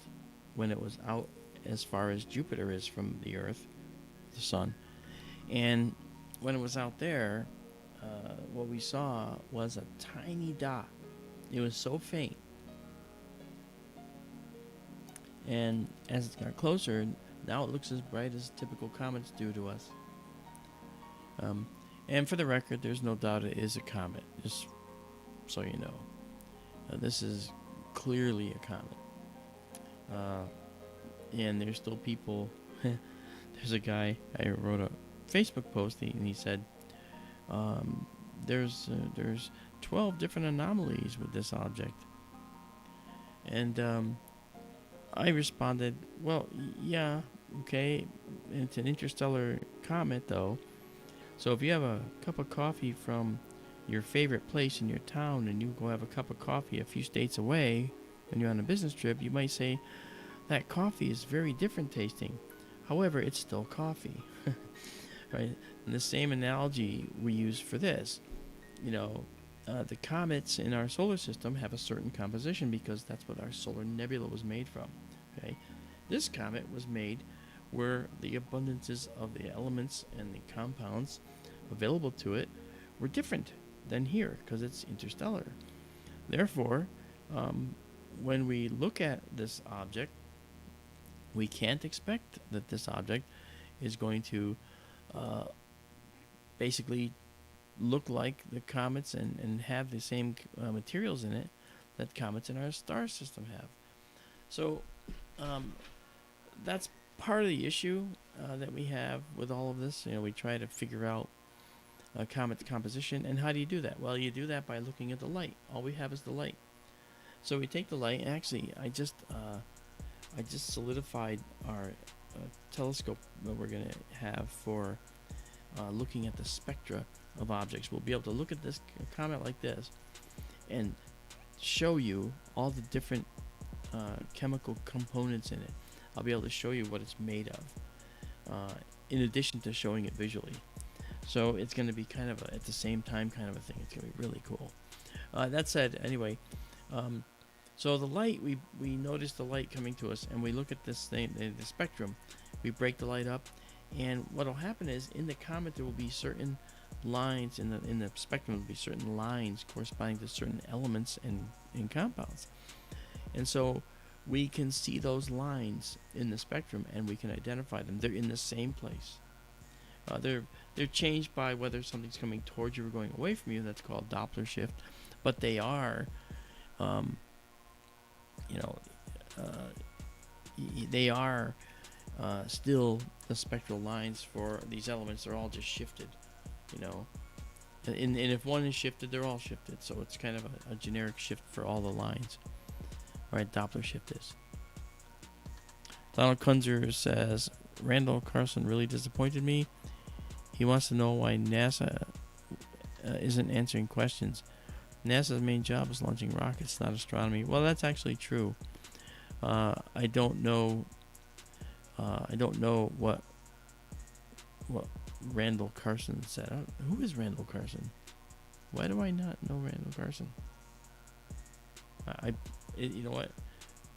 when it was out as far as Jupiter is from the Earth, the Sun. And when it was out there, what we saw was a tiny dot. It was so faint. And as it got closer, now it looks as bright as typical comets do to us. And for the record, there's no doubt it is a comet, just so you know. This is clearly a comet. And there's still people. There's a guy, I wrote a Facebook post, and he said, there's 12 different anomalies with this object. And I responded, well, yeah, okay, it's an interstellar comet, though. So if you have a cup of coffee from your favorite place in your town, and you go have a cup of coffee a few states away when you're on a business trip, you might say, that coffee is very different tasting. However, it's still coffee. Right? And the same analogy we use for this. The comets in our solar system have a certain composition because that's what our solar nebula was made from. Okay? This comet was made where the abundances of the elements and the compounds available to it were different than here because it's interstellar. Therefore, when we look at this object, we can't expect that this object is going to basically look like the comets and have the same materials in it that comets in our star system have. So um, that's part of the issue that we have with all of this. You know, we try to figure out a comet's composition, and how do you do that? Well, you do that by looking at the light. All we have is the light. So we take the light. And actually, I just solidified our telescope that we're going to have for looking at the spectra of objects. We'll be able to look at this comet like this and show you all the different chemical components in it. I'll be able to show you what it's made of, in addition to showing it visually. So it's going to be kind of at the same time kind of a thing. It's going to be really cool. That said, anyway, so the light, we notice the light coming to us, and we look at this thing, the spectrum. We break the light up, and what will happen is in the comet there will be certain lines in the spectrum. There will be certain lines corresponding to certain elements and compounds, and so we can see those lines in the spectrum, and we can identify them. They're in the same place. They're changed by whether something's coming towards you or going away from you. That's called Doppler shift, but they are, they are still the spectral lines for these elements. They're all just shifted, and if one is shifted, they're all shifted. So it's kind of a generic shift for all the lines. All right, Doppler shift is. Donald Kunzer says, Randall Carlson really disappointed me. He wants to know why NASA isn't answering questions. NASA's main job is launching rockets, not astronomy. Well, that's actually true. I don't know. I don't know what Randall Carlson said. Who is Randall Carlson? Why do I not know Randall Carlson? You know what?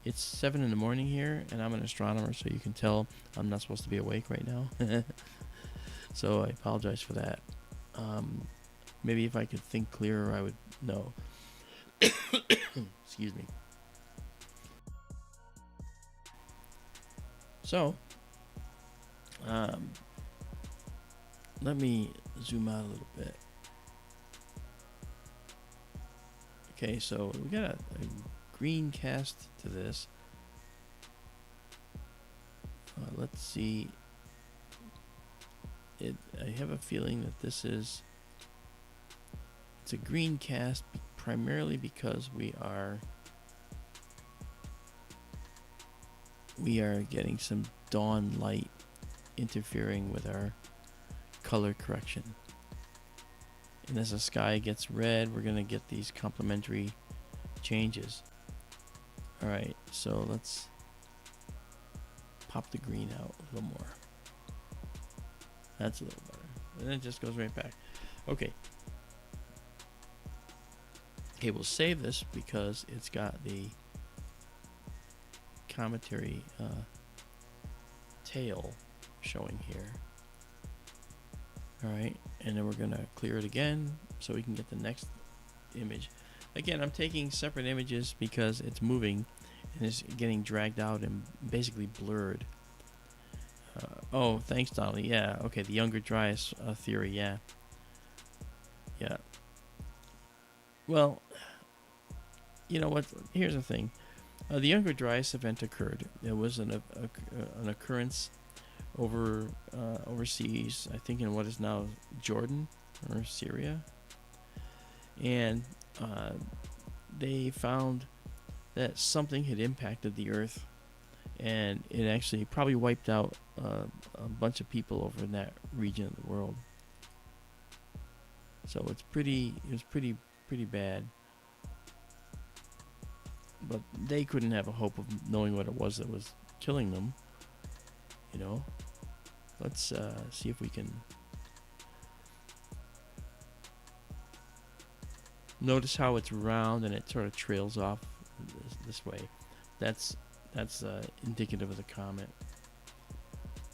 It's 7 in the morning here, and I'm an astronomer, so you can tell I'm not supposed to be awake right now. So I apologize for that. Maybe if I could think clearer, I would know. Excuse me. So, let me zoom out a little bit. Okay, so we got a green cast to this. Let's see. I have a feeling that it's a green cast primarily because we are getting some dawn light interfering with our color correction. And as the sky gets red, we're going to get these complementary changes. Alright, so let's pop the green out a little more. That's a little better. And then it just goes right back. Okay. Okay, we'll save this because it's got the cometary tail showing here. Alright, and then we're going to clear it again so we can get the next image. Again, I'm taking separate images because it's moving and it's getting dragged out and basically blurred. Oh, thanks, Dolly. Yeah, okay, the Younger Dryas theory, yeah. Yeah. Well, you know what? Here's the thing. The Younger Dryas event occurred. There was an occurrence overseas, I think in what is now Jordan or Syria. And they found that something had impacted the Earth, and it actually probably wiped out a bunch of people over in that region of the world. So it was pretty bad. But they couldn't have a hope of knowing what it was that was killing them. Let's see if we can notice how it's round and it sort of trails off this way. That's indicative of the comet.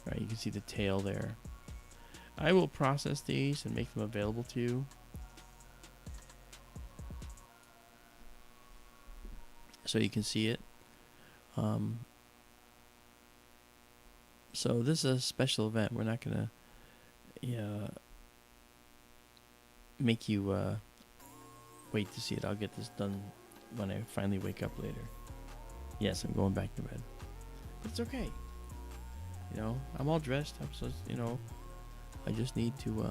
All right, you can see the tail there. I will process these and make them available to you. So you can see it. So this is a special event. We're not gonna make you wait to see it. I'll get this done when I finally wake up later. Yes, I'm going back to bed. But it's okay. You know, I'm all dressed. I'm so, you know, I just need to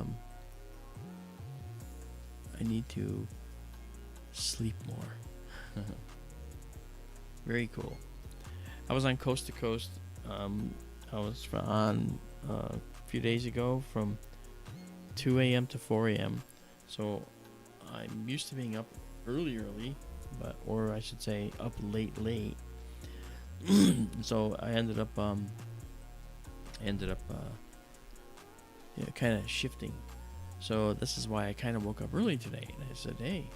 I need to sleep more. Very cool. I was on Coast to Coast. I was on a few days ago from 2 a.m. to 4 a.m. So I'm used to being up early, but or I should say up late. So I ended up kind of shifting. So this is why I kind of woke up early today, and I said, hey,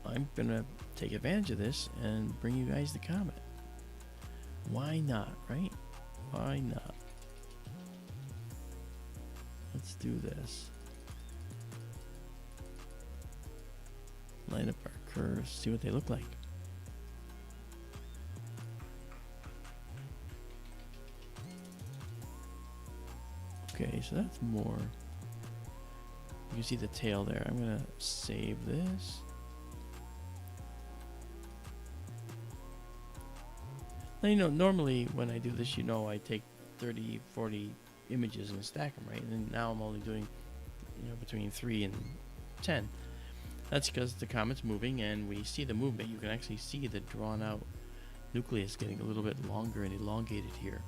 I'm gonna take advantage of this and bring you guys the Comet. Why not, right? Why not? Let's do this. Line up our curves, see what they look like. Okay, so that's more. You can see the tail there. I'm gonna save this. Now, you know, normally when I do this, you know, I take 30, 40 images and stack them, right? And now I'm only doing, you know, between 3 and 10. That's because the comet's moving and we see the movement. You can actually see the drawn out nucleus getting a little bit longer and elongated here.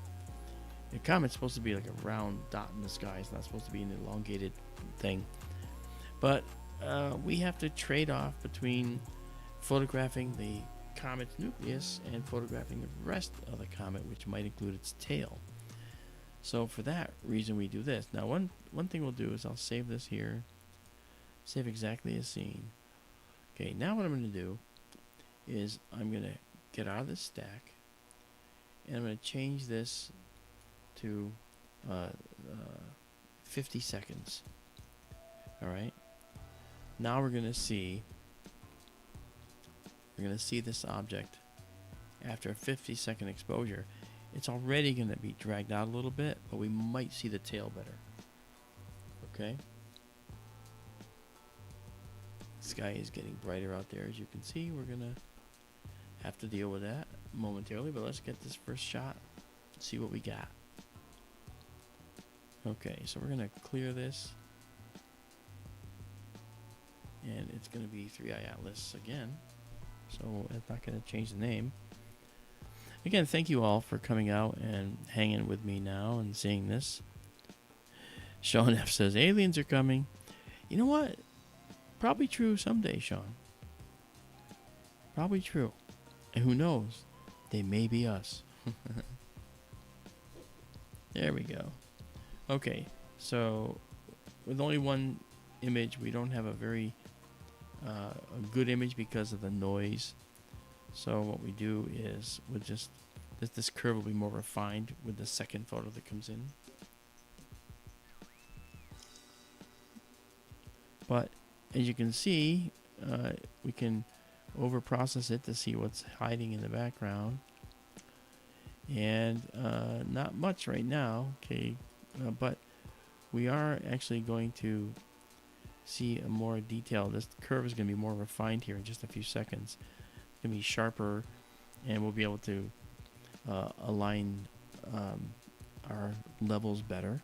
The comet's supposed to be like a round dot in the sky. It's not supposed to be an elongated thing. But we have to trade off between photographing the comet's nucleus and photographing the rest of the comet, which might include its tail. So for that reason we do this. Now one thing we'll do is I'll save this here. Save exactly as seen. Okay, now what I'm going to do is I'm going to get out of this stack and I'm going to change this to 50 seconds. Alright, now we're going to see this object after a 50-second exposure. It's already going to be dragged out a little bit, but we might see the tail better. Okay, the sky is getting brighter out there, as you can see. We're going to have to deal with that momentarily, but let's get this first shot, see what we got. Okay, so we're going to clear this. And it's going to be 3i Atlas again. So it's not going to change the name. Again, thank you all for coming out and hanging with me now and seeing this. Sean F says, aliens are coming. You know what? Probably true someday, Sean. Probably true. And who knows? They may be us. There we go. Okay, so with only one image, we don't have a very a good image because of the noise. So what we do is we'll just this curve will be more refined with the second photo that comes in. But as you can see, we can over process it to see what's hiding in the background, and not much right now. Okay, but we are actually going to see a more detail. This curve is going to be more refined here in just a few seconds. It's going to be sharper, and we'll be able to align our levels better.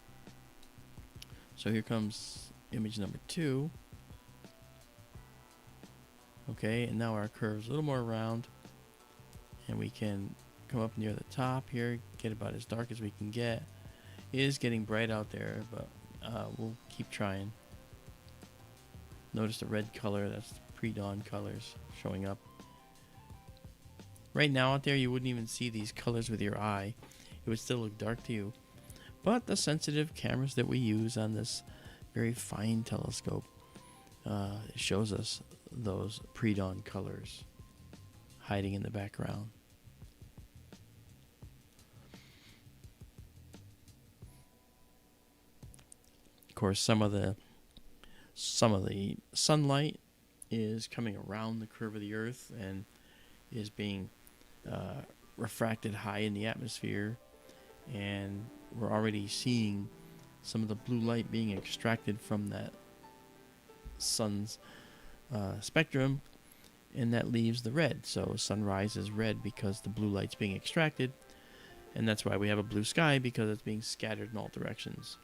So here comes image number 2. Okay, and now our curve's a little more round, and we can come up near the top here, get about as dark as we can get. It is getting bright out there, but we'll keep trying. Notice the red color, that's the pre-dawn colors showing up. Right now out there, you wouldn't even see these colors with your eye. It would still look dark to you. But the sensitive cameras that we use on this very fine telescope shows us those pre-dawn colors hiding in the background. Of course, some of the sunlight is coming around the curve of the Earth and is being refracted high in the atmosphere, and we're already seeing some of the blue light being extracted from that sun's spectrum, and that leaves the red. So sunrise is red because the blue light's being extracted, and that's why we have a blue sky, because it's being scattered in all directions.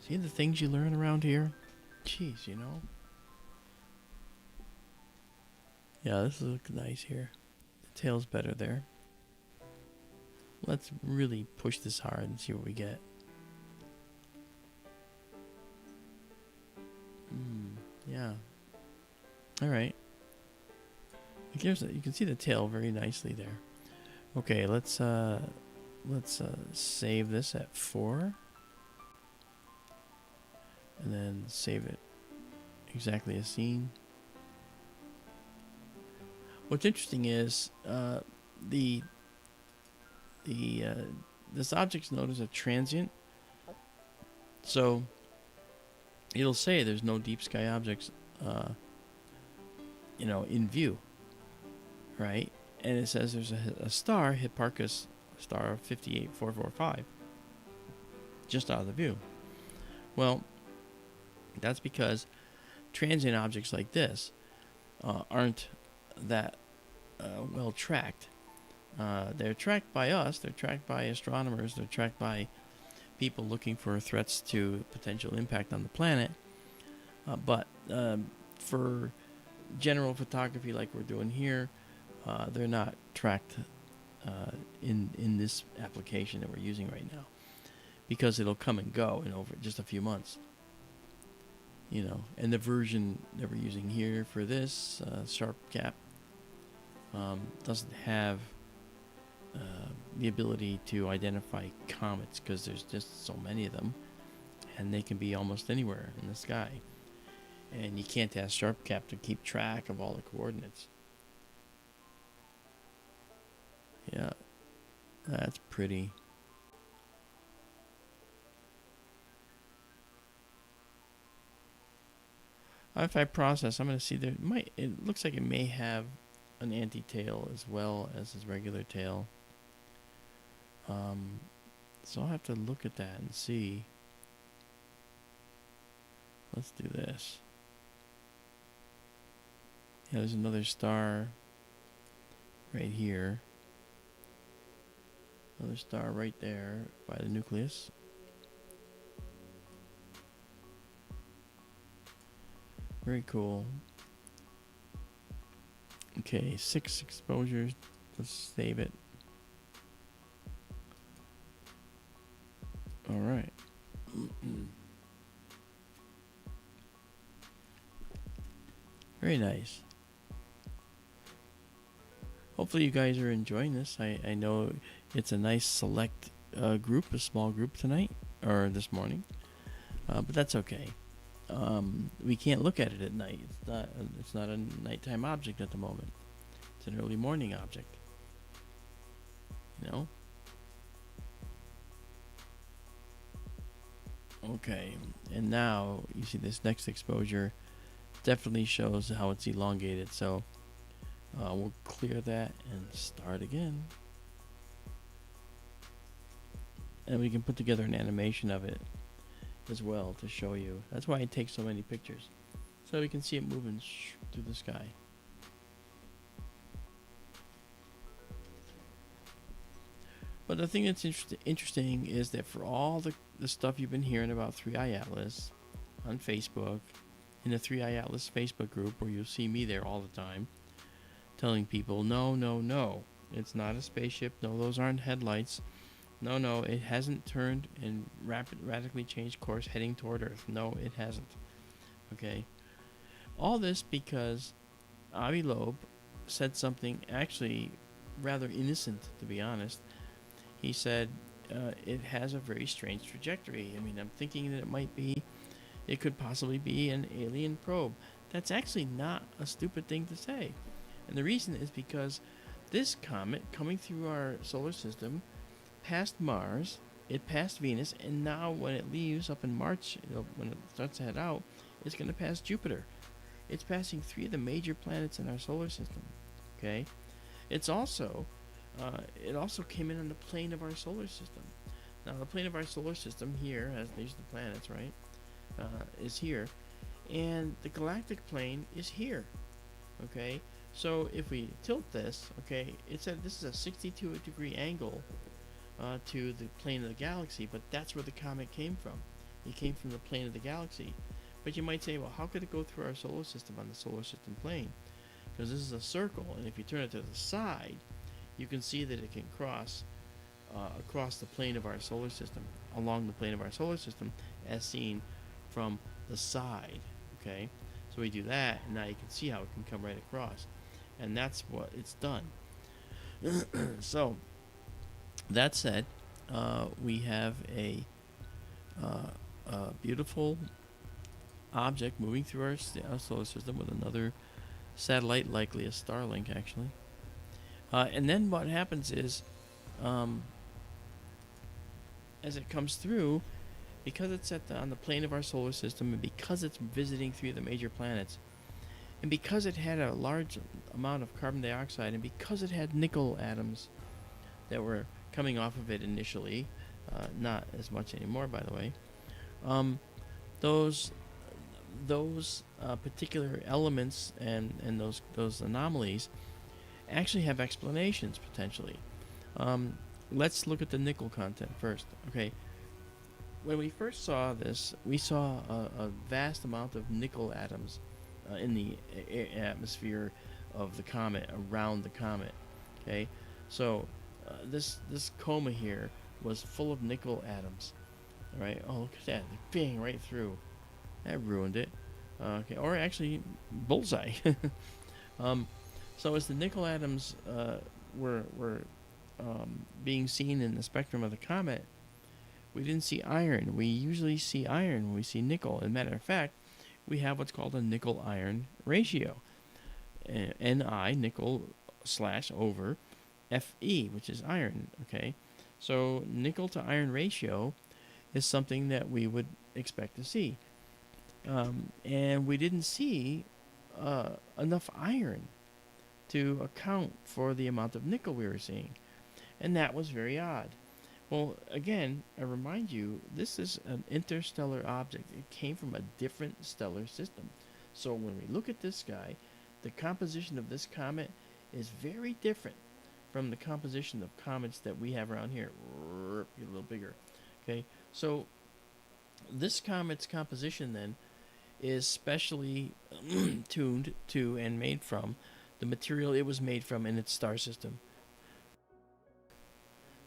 See the things you learn around here? Jeez, you know. Yeah, this looks nice here. The tail's better there. Let's really push this hard and see what we get. Yeah. All right. You can see the tail very nicely there. Okay, let's save this at 4, and then save it exactly as seen. What's interesting is this object's known as a transient, so it'll say there's no deep sky objects, in view, right? And it says there's a star, Hipparchus star 58445, just out of the view. Well, that's because transient objects like this aren't that well tracked. They're tracked by us, they're tracked by astronomers, they're tracked by people looking for threats to potential impact on the planet. But for general photography like we're doing here, they're not tracked in this application that we're using right now, because it'll come and go in over just a few months. And the version that we're using here for this sharp cap doesn't have the ability to identify comets, because there's just so many of them, and they can be almost anywhere in the sky, and you can't ask sharp cap to keep track of all the coordinates. Yeah, that's pretty. If I process, I'm going to see it looks like it may have an anti-tail as well as his regular tail. So I'll have to look at that and see. Let's do this. Yeah, there's another star right here. Another star right there by the nucleus. Very cool. Okay, 6 exposures. Let's save it. All right. Very nice. Hopefully you guys are enjoying this. I know it's a nice select group, a small group tonight, or this morning. But that's okay. We can't look at it at night. It's not a nighttime object at the moment. It's an early morning object. Okay, and now you see this next exposure definitely shows how it's elongated. So we'll clear that and start again. And we can put together an animation of it as well to show you. That's why it takes so many pictures, so we can see it moving through the sky. But the thing that's interesting is that for all the stuff you've been hearing about 3i Atlas on Facebook, in the 3i Atlas Facebook group, where you'll see me there all the time telling people, no, it's not a spaceship, no, those aren't headlights, no, it hasn't turned and radically changed course heading toward Earth. No, it hasn't. Okay? All this because Avi Loeb said something actually rather innocent, to be honest. He said it has a very strange trajectory. I mean, I'm thinking that it could possibly be an alien probe. That's actually not a stupid thing to say. And the reason is because this comet coming through our solar system passed Mars, it passed Venus, and now when it leaves up in March, when it starts to head out, it's going to pass Jupiter. It's passing 3 of the major planets in our solar system. Okay? It also came in on the plane of our solar system. Now, the plane of our solar system here, as these are the planets, right, is here, and the galactic plane is here. Okay, so if we tilt this, okay, this is a 62-degree angle to the plane of the galaxy, but that's where the comet came from. It came from the plane of the galaxy. But you might say, well, how could it go through our solar system on the solar system plane? Because this is a circle, and if you turn it to the side, you can see that it can cross across the plane of our solar system, along the plane of our solar system, as seen from the side. Okay, so we do that, and now you can see how it can come right across, and that's what it's done. So that said, we have a beautiful object moving through our solar system with another satellite, likely a Starlink, actually. And then what happens is, as it comes through, because it's on the plane of our solar system, and because it's visiting through the major planets, and because it had a large amount of carbon dioxide, and because it had nickel atoms that were coming off of it initially, not as much anymore, by the way, those particular elements and those anomalies actually have explanations potentially. Let's look at the nickel content first. Okay, when we first saw this, we saw a vast amount of nickel atoms in the atmosphere of the comet, around the comet. Okay, so this coma here was full of nickel atoms. All right. Oh, look at that! Bang right through. That ruined it. Okay, or actually, bullseye. So as the nickel atoms were being seen in the spectrum of the comet, we didn't see iron. We usually see iron when we see nickel. As a matter of fact, we have what's called a nickel-iron ratio. Ni, nickel / over Fe, which is iron. Okay, so nickel to iron ratio is something that we would expect to see. And we didn't see enough iron to account for the amount of nickel we were seeing. And that was very odd. Well, again, I remind you, this is an interstellar object. It came from a different stellar system. So when we look at this guy, the composition of this comet is very different from the composition of comets that we have around here. Get a little bigger. Okay, so this comet's composition then is specially tuned to and made from the material it was made from in its star system.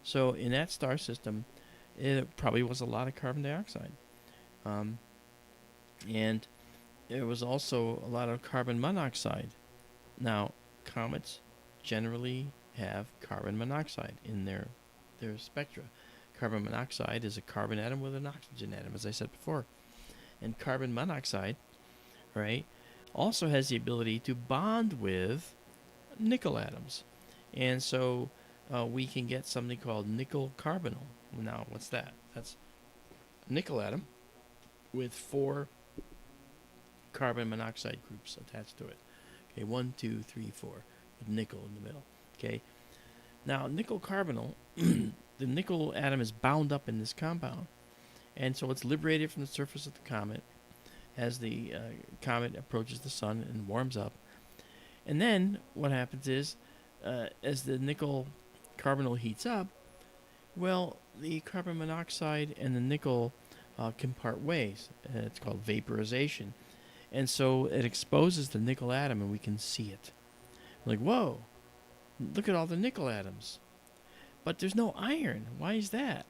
So in that star system, it probably was a lot of carbon dioxide. And there was also a lot of carbon monoxide. Now, comets generally have carbon monoxide in their spectra. Carbon monoxide is a carbon atom with an oxygen atom, as I said before. And carbon monoxide, right, also has the ability to bond with nickel atoms. And so we can get something called nickel carbonyl. Now, what's that? That's a nickel atom with 4 carbon monoxide groups attached to it. Okay, 1, 2, 3, 4, with nickel in the middle. Okay, now nickel carbonyl, the nickel atom is bound up in this compound, and so it's liberated from the surface of the comet as the comet approaches the sun and warms up. And then what happens is, as the nickel carbonyl heats up, well, the carbon monoxide and the nickel can part ways. It's called vaporization. And so it exposes the nickel atom, and we can see it. Like, whoa, look at all the nickel atoms. But there's no iron. Why is that?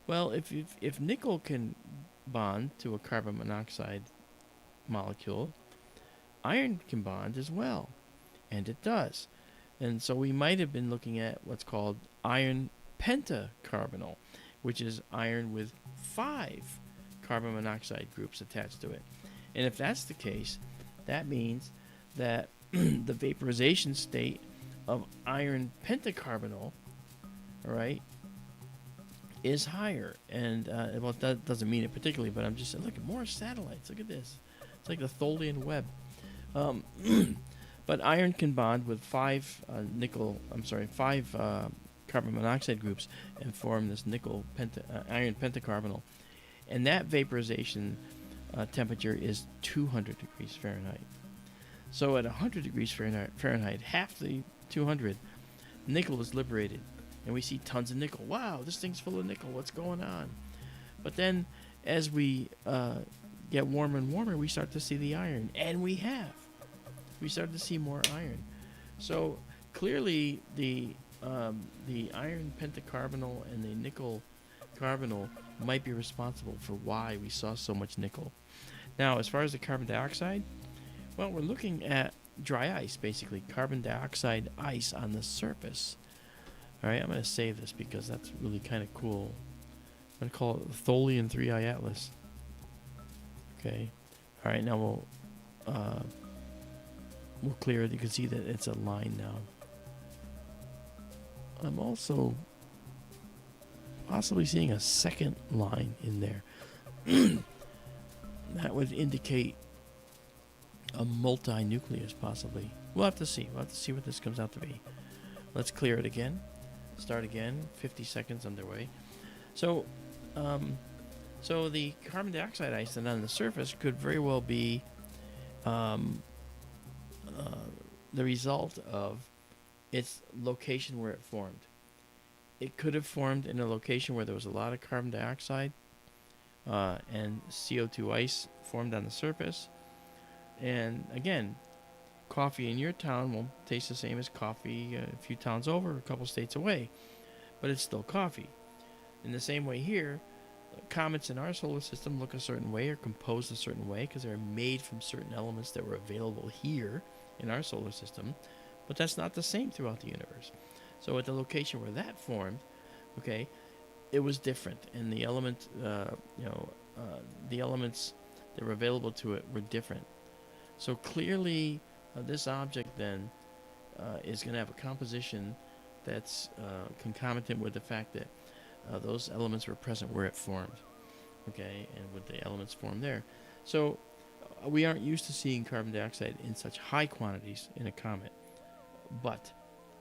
Well, if nickel can bond to a carbon monoxide molecule, iron can bond as well. And it does. And so we might have been looking at what's called iron pentacarbonyl, which is iron with 5 carbon monoxide groups attached to it. And if that's the case, that means that the vaporization state of iron pentacarbonyl, all right, is higher. And, well, that doesn't mean it particularly, but I'm just saying, look at more satellites. Look at this. It's like the Tholian web. But iron can bond with 5 carbon carbon monoxide groups and form this iron pentacarbonyl. And that vaporization temperature is 200 degrees Fahrenheit. So at 100 degrees Fahrenheit, half the 200, nickel is liberated. And we see tons of nickel. Wow, this thing's full of nickel. What's going on? But then as we get warmer and warmer, we start to see the iron. And we started to see more iron. So clearly the iron pentacarbonyl and the nickel carbonyl might be responsible for why we saw so much nickel. Now, as far as the carbon dioxide, well, we're looking at dry ice, basically carbon dioxide ice on the surface. All right, I'm going to save this because that's really kind of cool. I'm going to call it the Tholian 3I Atlas. Okay. All right, now we'll clear it. You can see that it's a line now. I'm also possibly seeing a second line in there. That would indicate a multi-nucleus, possibly. We'll have to see. We'll have to see what this comes out to be. Let's clear it again. Start again. 50 seconds underway. So the carbon dioxide ice then on the surface could very well be the result of its location where it formed. It could have formed in a location where there was a lot of carbon dioxide and CO2 ice formed on the surface. And again, coffee in your town won't taste the same as coffee a few towns over, a couple states away, but it's still coffee. In the same way here, comets in our solar system look a certain way or composed a certain way because they're made from certain elements that were available here in our solar system, but that's not the same throughout the universe. So at the location where that formed, okay, it was different, and the element, the elements that were available to it were different. So clearly, this object then is going to have a composition that's concomitant with the fact that those elements were present where it formed, okay, and with the elements formed there. So we aren't used to seeing carbon dioxide in such high quantities in a comet, but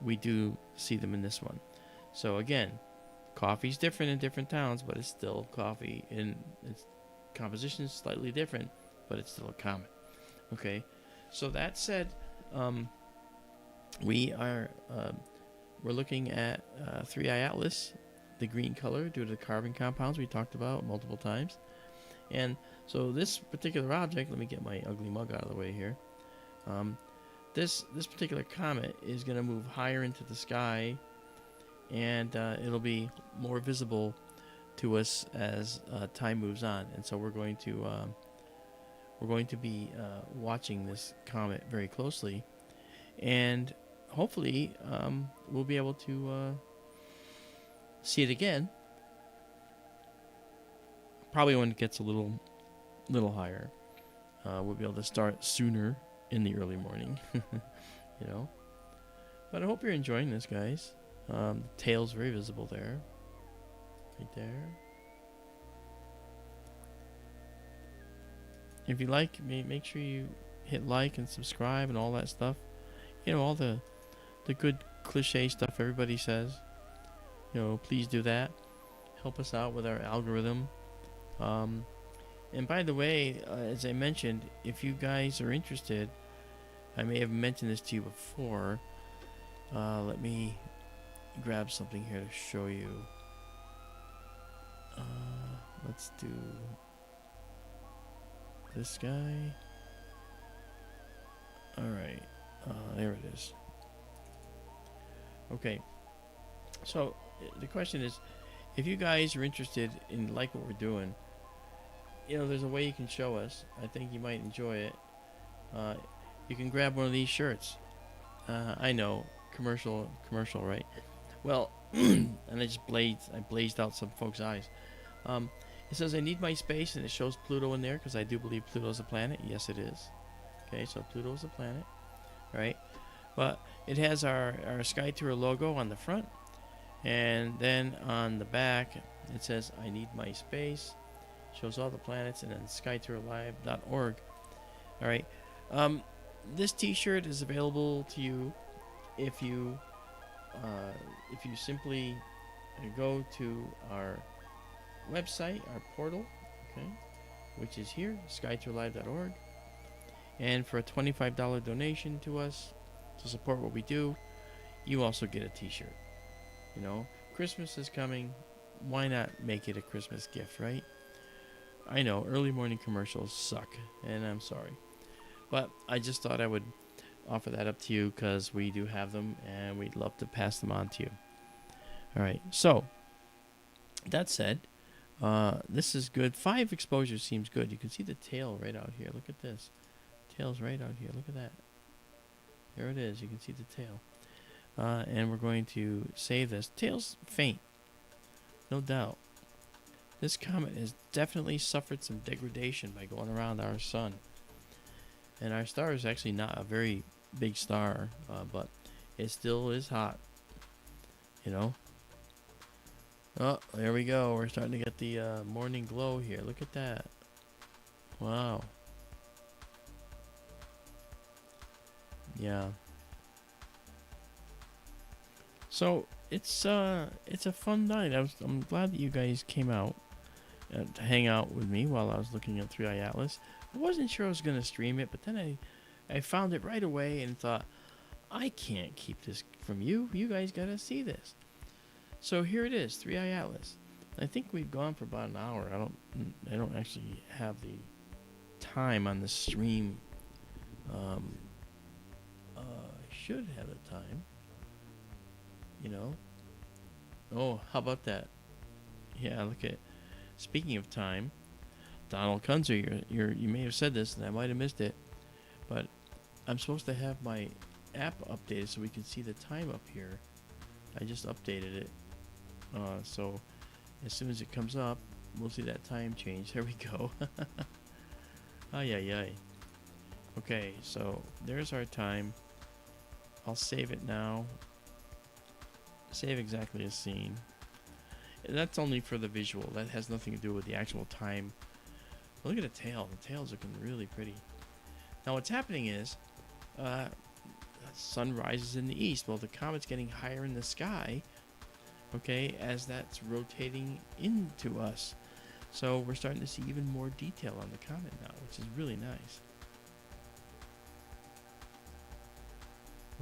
we do see them in this one. So again, coffee's different in different towns, but it's still coffee. In its composition is slightly different, but it's still a comet. Okay, so that said, we're looking at 3I Atlas, the green color due to the carbon compounds we talked about multiple times. And so this particular object, let me get my ugly mug out of the way here. This particular comet is going to move higher into the sky, and it'll be more visible to us as time moves on. And so we're going to be watching this comet very closely, and hopefully we'll be able to see it again. Probably when it gets a little higher, we'll be able to start sooner in the early morning, you know. But I hope you're enjoying this, guys. The tail's very visible there, right there. If you like, make sure you hit like and subscribe and all that stuff. You know, all the good cliche stuff everybody says. You know, please do that. Help us out with our algorithm. And by the way, as I mentioned, if you guys are interested, I may have mentioned this to you before. Let me grab something here to show you. Let's do this guy. Alright, there it is. Okay, so the question is, if you guys are interested in like what we're doing, you know, there's a way you can show us. I think you might enjoy it. You can grab one of these shirts. I know, commercial, right? Well, and I blazed out some folks' eyes. It says I need my space, and it shows Pluto in there because I do believe Pluto's a planet. Yes, it is. Okay, so Pluto's a planet, right? But it has our Sky Tour logo on the front, and then on the back it says I need my space. Shows all the planets, and then skytourlive.org. All right. This T-shirt is available to you if you if you simply go to our website, our portal, okay, which is here, skytourlive.org, and for a $25 donation to us to support what we do, you also get a t-shirt. You know, Christmas is coming. Why not make it a Christmas gift, right? I know early morning commercials suck, and I'm sorry. But I just thought I would offer that up to you because we do have them, and we'd love to pass them on to you. All right, so that said, this is good. 5 exposures seems good. You can see the tail right out here. Look at this. Tail's right out here. Look at that. There it is. You can see the tail. And we're going to save this. Tail's faint, no doubt. This comet has definitely suffered some degradation by going around our sun. And our star is actually not a very big star, but it still is hot. You know? Oh, there we go. We're starting to get the morning glow here. Look at that. Wow. Yeah. So it's a fun night. I'm glad that you guys came out to hang out with me while I was looking at 3i Atlas. I wasn't sure I was gonna stream it, but then I found it right away and thought, I can't keep this from you. You guys gotta see this. So here it is, 3i Atlas. I think we've gone for about an hour. I don't actually have the time on the stream. I should have the time. You know. Oh, how about that? Yeah, look at. Speaking of time, Donald Kunzer, you may have said this and I might have missed it, but I'm supposed to have my app updated so we can see the time up here. I just updated it, so as soon as it comes up, we'll see that time change. There we go. Ay ay ay. Okay, so there's our time. I'll save it now. Save exactly as seen. And that's only for the visual. That has nothing to do with the actual time. Look at the tail. The tail's looking really pretty. Now what's happening is, the sun rises in the east. Well, the comet's getting higher in the sky, okay, as that's rotating into us. So we're starting to see even more detail on the comet now, which is really nice.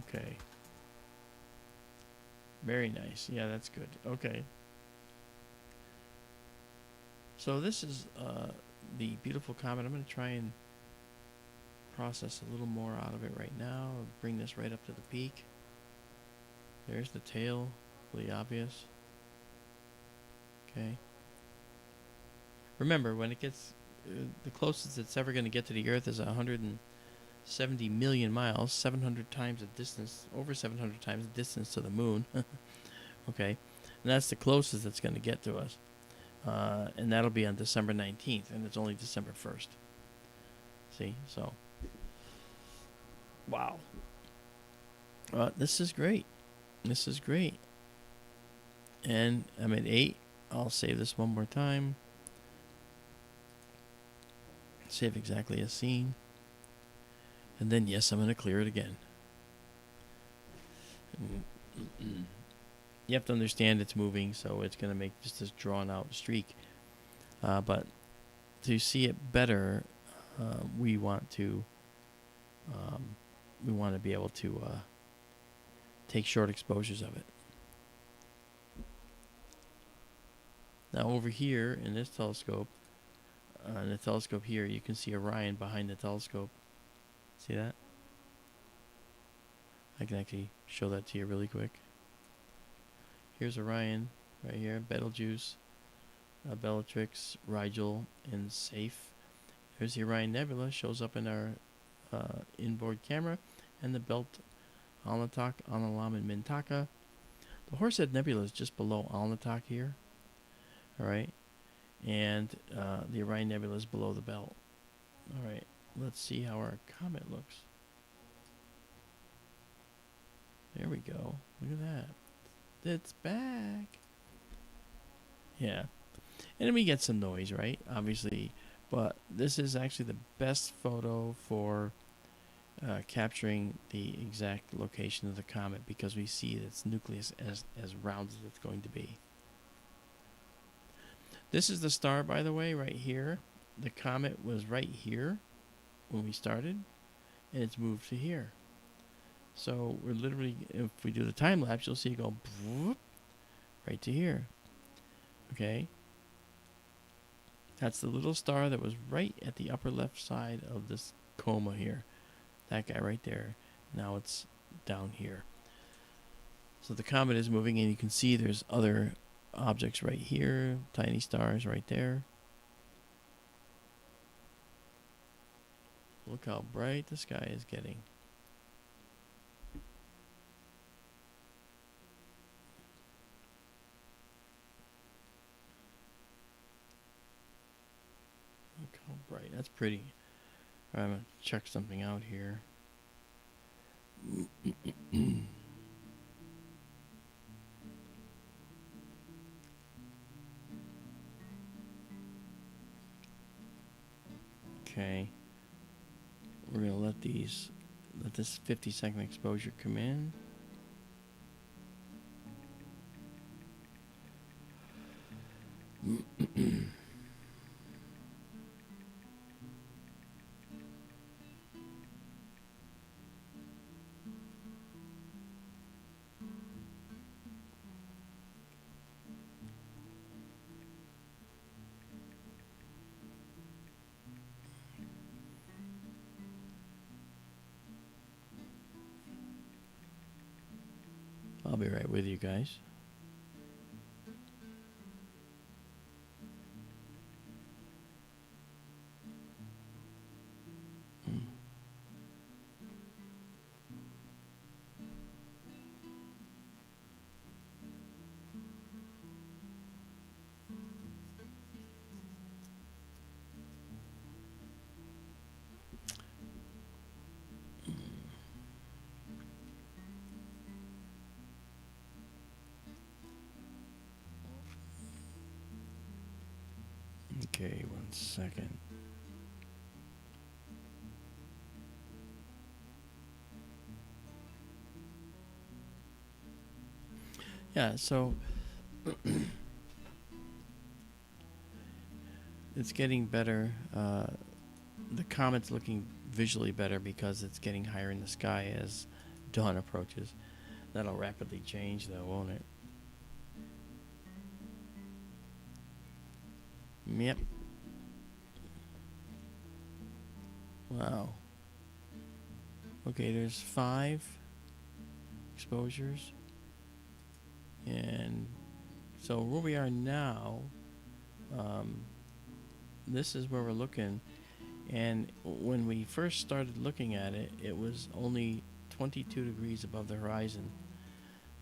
Okay. Very nice. Yeah, that's good. Okay. So this is the beautiful comet. I'm going to try and process a little more out of it right now. I'll bring this right up to the peak. There's the tail, really obvious. Okay. Remember, when it gets the closest it's ever going to get to the Earth is 170 million miles, 700 times the distance, over 700 times the distance to the moon. Okay, and that's the closest it's going to get to us. And that'll be on December 19th, and it's only December 1st. See, so. Wow. This is great. This is great. And I'm at 8. I'll save this one more time. Save exactly as seen. And then, yes, I'm going to clear it again. You have to understand it's moving, so it's going to make just this drawn-out streak. But to see it better, we want to be able to take short exposures of it. Now, over here in this telescope, on the telescope here, you can see Orion behind the telescope. See that? I can actually show that to you really quick. Here's Orion right here, Betelgeuse, Bellatrix, Rigel, and Safe. There's the Orion Nebula, shows up in our inboard camera, and the belt Alnitak, Alnilam, and Mintaka. The Horsehead Nebula is just below Alnitak here. Alright, and the Orion Nebula is below the belt. Alright, let's see how our comet looks. There we go. Look at that. It's back. Yeah. And then we get some noise, right? Obviously. But this is actually the best photo for capturing the exact location of the comet because we see its nucleus as round as it's going to be. This is the star, by the way, right here. The comet was right here when we started, and it's moved to here. So we're literally, if we do the time lapse, you'll see it go right to here. Okay? That's the little star that was right at the upper left side of this coma here. That guy right there. Now it's down here. So the comet is moving, and you can see there's other objects right here, tiny stars right there. Look how bright the sky is getting. Look how bright. That's pretty. I'm going to check something out here. Okay. We're going to let this 50-second exposure come in. I'll be right with you guys. Okay, 1 second. Yeah, so it's getting better. The comet's looking visually better because it's getting higher in the sky as dawn approaches. That'll rapidly change, though, won't it? Yep. Wow. Okay, there's 5 exposures. And so where we are now, this is where we're looking. And when we first started looking at it, it was only 22 degrees above the horizon.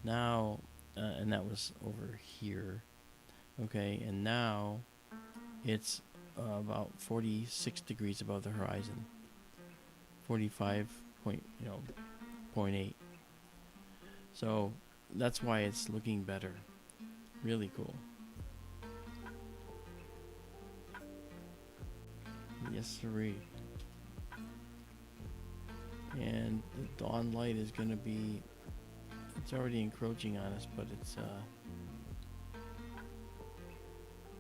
Now, and that was over here. Okay, and now it's about 46 degrees above the horizon. 45.8. So that's why it's looking better. Really cool. Yes, sirree. And the dawn light is going to be, it's already encroaching on us, but it's,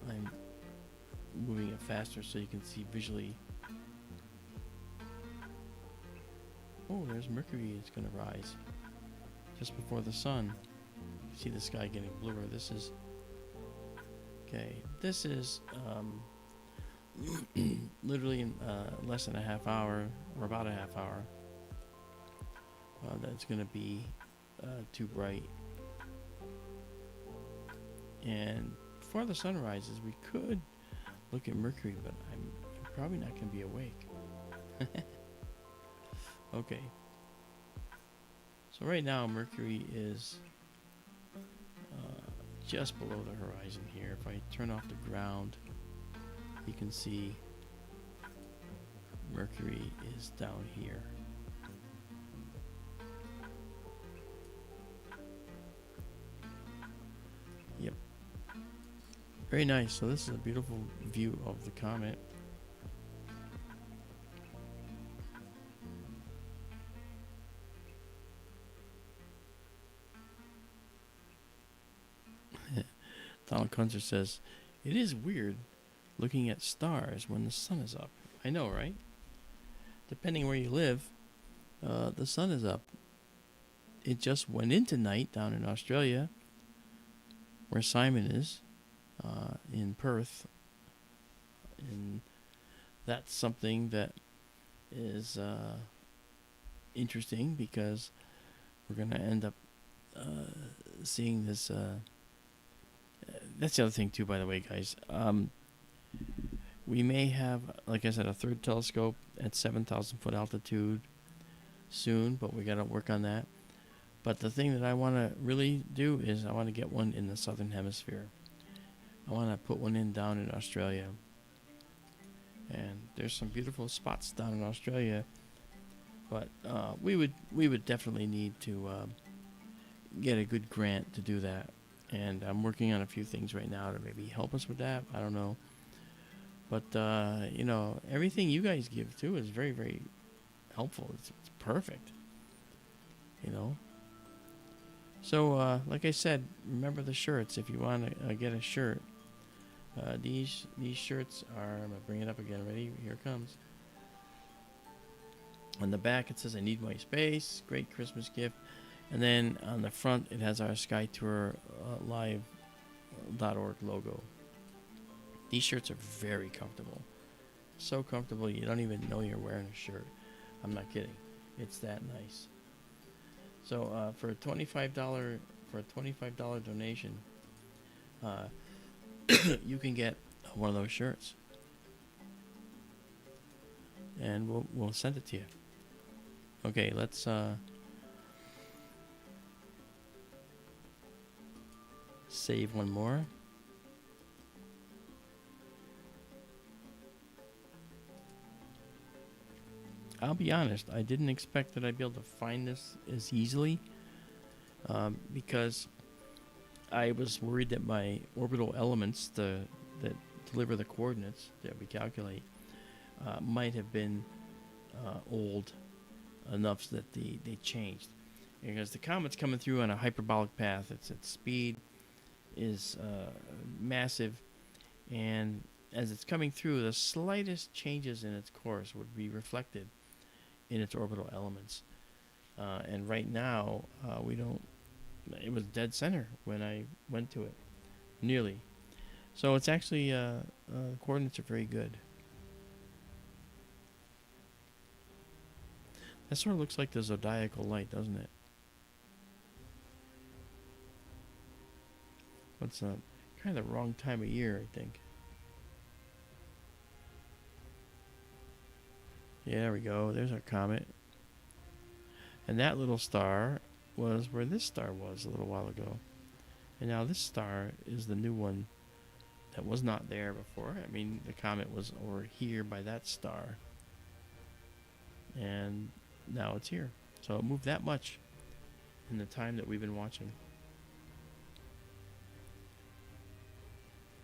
I'm moving it faster so you can see visually. Oh, there's Mercury. It's going to rise just before the sun. You see the sky getting bluer. This is, okay, this is literally in less than a half hour, or about a half hour. That's going to be too bright. And before the sun rises, we could look at Mercury, but I'm probably not going to be awake. Okay. So right now, Mercury is just below the horizon here. If I turn off the ground, you can see Mercury is down here. Yep. Very nice. So this is a beautiful view of the comet. Donald Kunzer says, "It is weird looking at stars when the sun is up." I know, right? Depending where you live, the sun is up. It just went into night down in Australia, where Simon is, in Perth, and that's something that is interesting because we're going to end up seeing this. That's the other thing too, by the way, guys. We may have, like I said, a third telescope at 7,000 foot altitude soon, but we got to work on that. But the thing that I want to really do is I want to get one in the southern hemisphere. I want to put one in down in Australia. And there's some beautiful spots down in Australia, but we would definitely need to get a good grant to do that. And I'm working on a few things right now to maybe help us with that. I don't know. But, everything you guys give, too, is very, very helpful. It's perfect. So, like I said, remember the shirts. If you want to get a shirt, these shirts are, I'm going to bring it up again. Ready? Here it comes. On the back, it says, "I need my space." Great Christmas gift. And then on the front, it has our Sky Tour Live.org logo. These shirts are very comfortable. So comfortable, you don't even know you're wearing a shirt. I'm not kidding. It's that nice. So for a $25 donation, you can get one of those shirts, and we'll send it to you. Okay, let's save one more. I'll be honest, I didn't expect that I'd be able to find this as easily, because I was worried that my orbital elements that deliver the coordinates that we calculate might have been old enough so that they changed. Because the comet's coming through on a hyperbolic path. Its speed is massive, and as it's coming through, the slightest changes in its course would be reflected in its orbital elements. And right now, we don't. It was dead center when I went to it, nearly. So it's actually coordinates are very good. That sort of looks like the zodiacal light, doesn't it? What's kind of the wrong time of year, I think. Yeah, there we go. There's our comet. And that little star was where this star was a little while ago. And now this star is the new one that was not there before. I mean, the comet was over here by that star. And now it's here. So it moved that much in the time that we've been watching.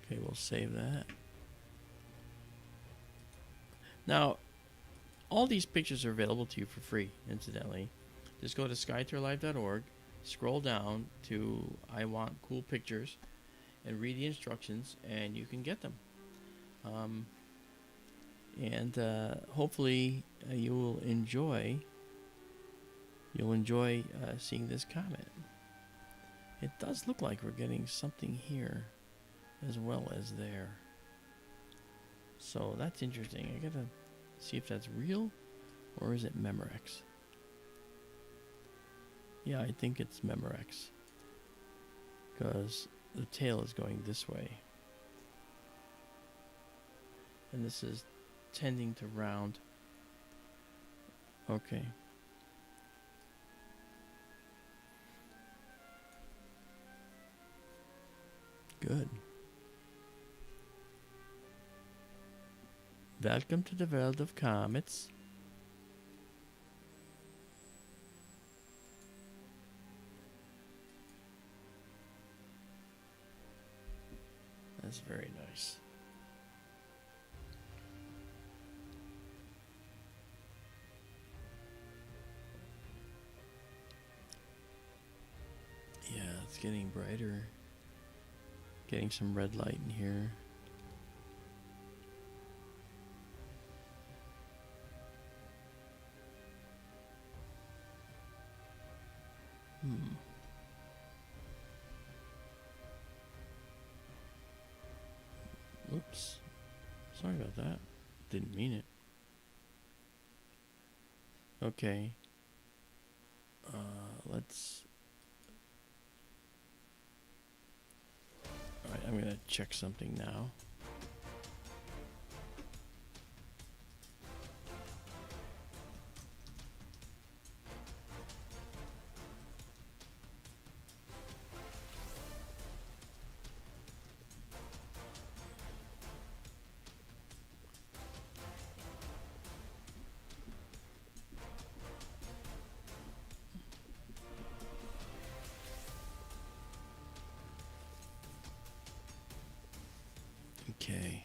Okay, we'll save that. Now, all these pictures are available to you for free, incidentally. Just go to skytourlive.org, scroll down to I Want Cool Pictures, and read the instructions, and you can get them. Hopefully you will enjoy seeing this comet. It does look like we're getting something here as well as there. So that's interesting. I gotta see if that's real or is it Memorex. Yeah, I think it's Memorex, because the tail is going this way. And this is tending to round. Okay. Good. Welcome to the world of comets. That's very nice. Yeah, it's getting brighter. Getting some red light in here. Oops. Sorry about that. Didn't mean it. Okay. Let's... Alright, I'm gonna check something now. Okay.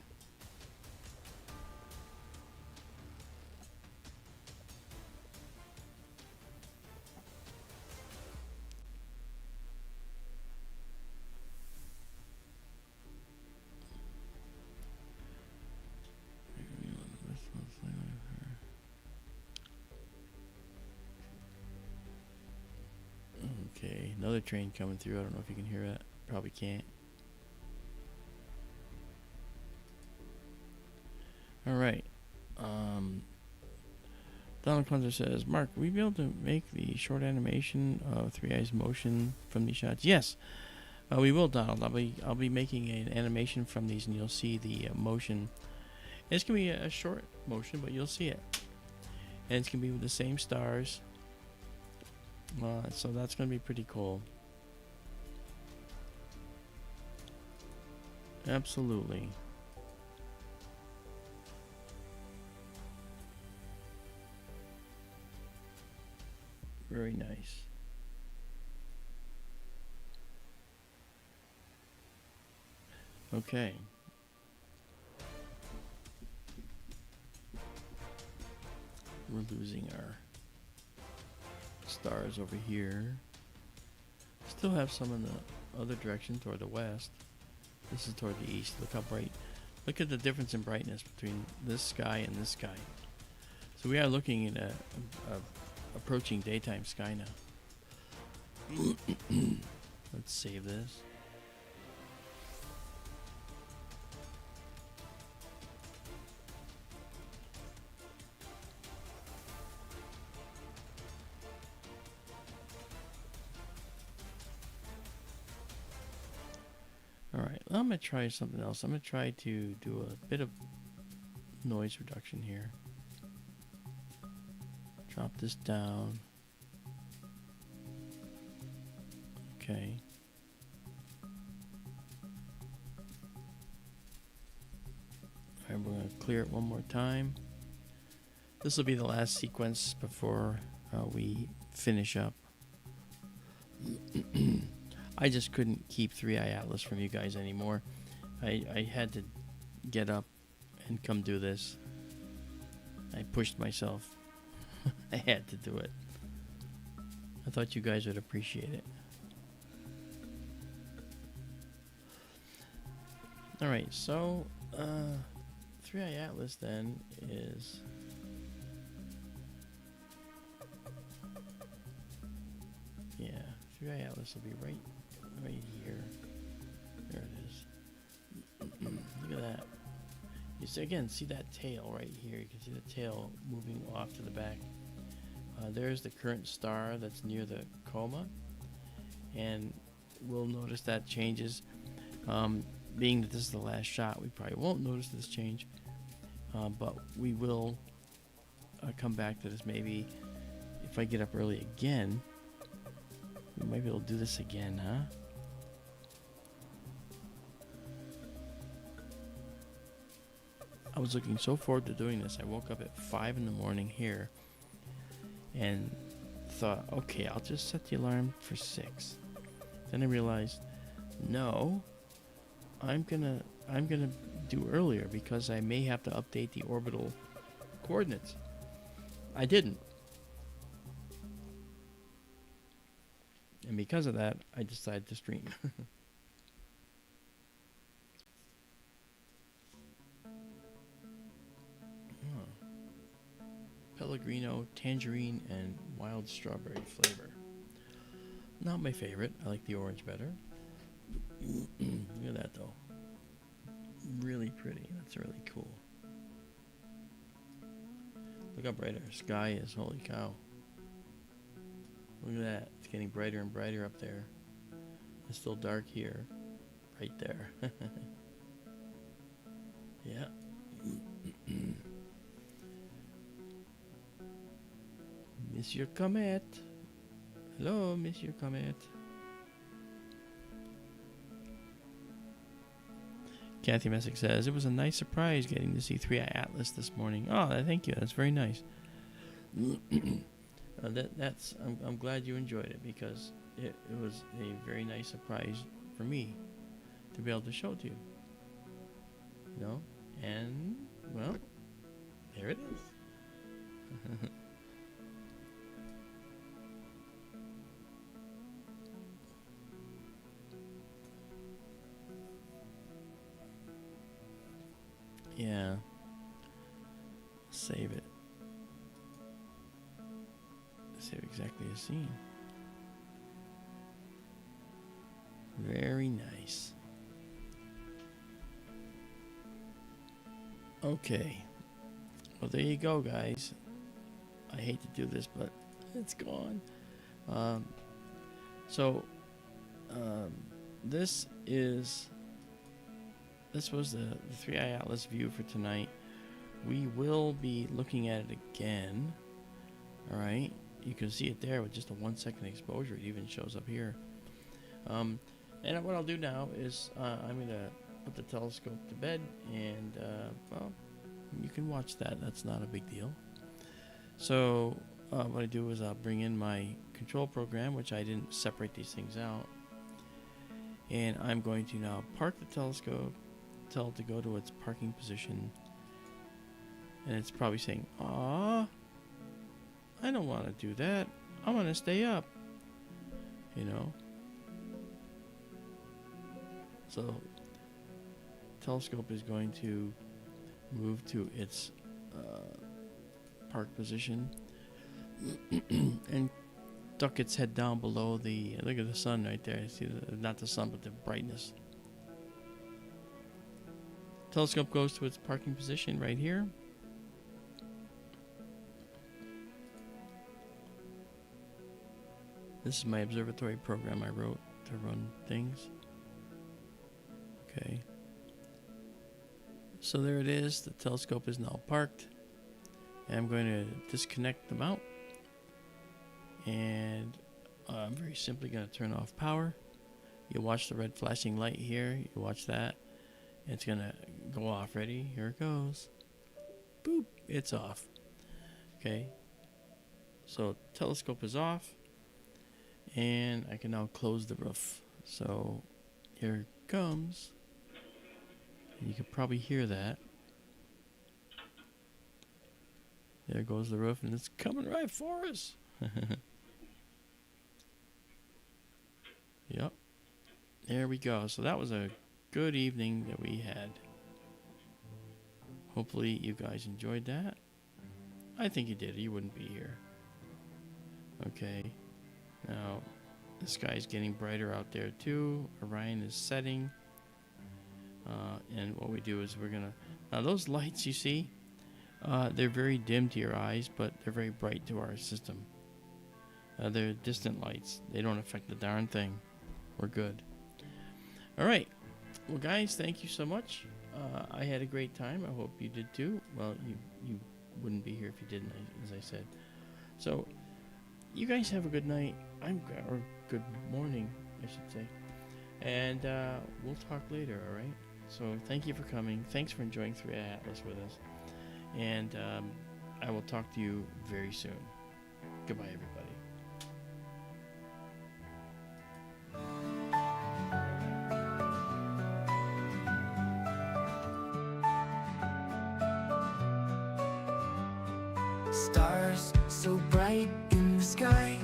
Okay, another train coming through. I don't know if you can hear that. Probably can't. Alright. Donald Cleanser says, Mark, will we be able to make the short animation of Three Eyes motion from these shots? Yes, we will, Donald. I'll be making an animation from these, and you'll see the motion. It's gonna be a short motion, but you'll see it, and it's gonna be with the same stars. So that's gonna be pretty cool. Absolutely. Very nice. Okay. We're losing our stars over here. Still have some in the other direction toward the west. This is toward the east. Look how bright. Look at the difference in brightness between this sky and this sky. So we are looking at a approaching daytime sky now. Let's save this. Alright, I'm going to try something else. I'm going to try to do a bit of noise reduction here. Drop this down. Okay. Alright, we're going to clear it one more time. This will be the last sequence before we finish up. I just couldn't keep 3-Eye Atlas from you guys anymore. I had to get up and come do this. I pushed myself. I had to do it. I thought you guys would appreciate it. Alright, so 3-Eye Atlas then is... Yeah, 3-Eye Atlas will be right here. There it is. Look at that. You see, again, see that tail right here. You can see the tail moving off to the back. There's the current star that's near the Comet, and we'll notice that changes. Being that this is the last shot, we probably won't notice this change, but we will come back to this. Maybe if I get up early again, we might be able to do this again, huh? I was looking so forward to doing this. I woke up at 5 in the morning here and thought, okay, I'll just set the alarm for 6. Then I realized, no, I'm gonna do earlier because I may have to update the orbital coordinates. I didn't. And because of that, I decided to stream. Pellegrino, tangerine, and wild strawberry flavor. Not my favorite. I like the orange better. Look at that though. Really pretty. That's really cool. Look how bright our sky is. Holy cow. Look at that. It's getting brighter and brighter up there. It's still dark here. Right there. Yeah. Monsieur Comet. Hello, Monsieur Comet. Kathy Messick says, it was a nice surprise getting to see 3-Eye Atlas this morning. Oh, thank you. That's very nice. I'm glad you enjoyed it, because it was a very nice surprise for me to be able to show to you. You know? And, well, there it is. Yeah. Save it. Save exactly a scene. Very nice. Okay. Well, there you go, guys. I hate to do this, but it's gone. This was the 3-Eye Atlas view for tonight. We will be looking at it again. All right. You can see it there with just a 1-second exposure. It even shows up here. And what I'll do now is I'm going to put the telescope to bed, and well, you can watch that. That's not a big deal. So what I do is I'll bring in my control program, which I didn't separate these things out, and I'm going to now park the telescope, tell it to go to its parking position, and it's probably saying, "Aw, I don't want to do that. I want to stay up," you know. So telescope is going to move to its park position and duck its head down below the, look at the sun right there. See, not the sun, but the brightness. Telescope goes to its parking position right here. This is my observatory program I wrote to run things. Okay. So there it is. The telescope is now parked. And I'm going to disconnect the mount. And I'm very simply going to turn off power. You watch the red flashing light here. You watch that. It's going to go off. Ready? Here it goes. Boop. It's off. Okay. So telescope is off. And I can now close the roof. So here it comes. And you can probably hear that. There goes the roof, and it's coming right for us. Yep. There we go. So that was a good evening that we had. Hopefully you guys enjoyed that. I think you did. You wouldn't be here. Okay. Now, the sky's getting brighter out there too. Orion is setting. And what we do is we're going to... Now, those lights you see, they're very dim to your eyes, but they're very bright to our system. They're distant lights. They don't affect the darn thing. We're good. All right. Well, guys, thank you so much. I had a great time. I hope you did too. Well, you wouldn't be here if you didn't, as I said. So, you guys have a good night. Or good morning, I should say. And we'll talk later, all right? So thank you for coming. Thanks for enjoying 3-Eye Atlas with us. And I will talk to you very soon. Goodbye, everybody. Stars so bright in the sky,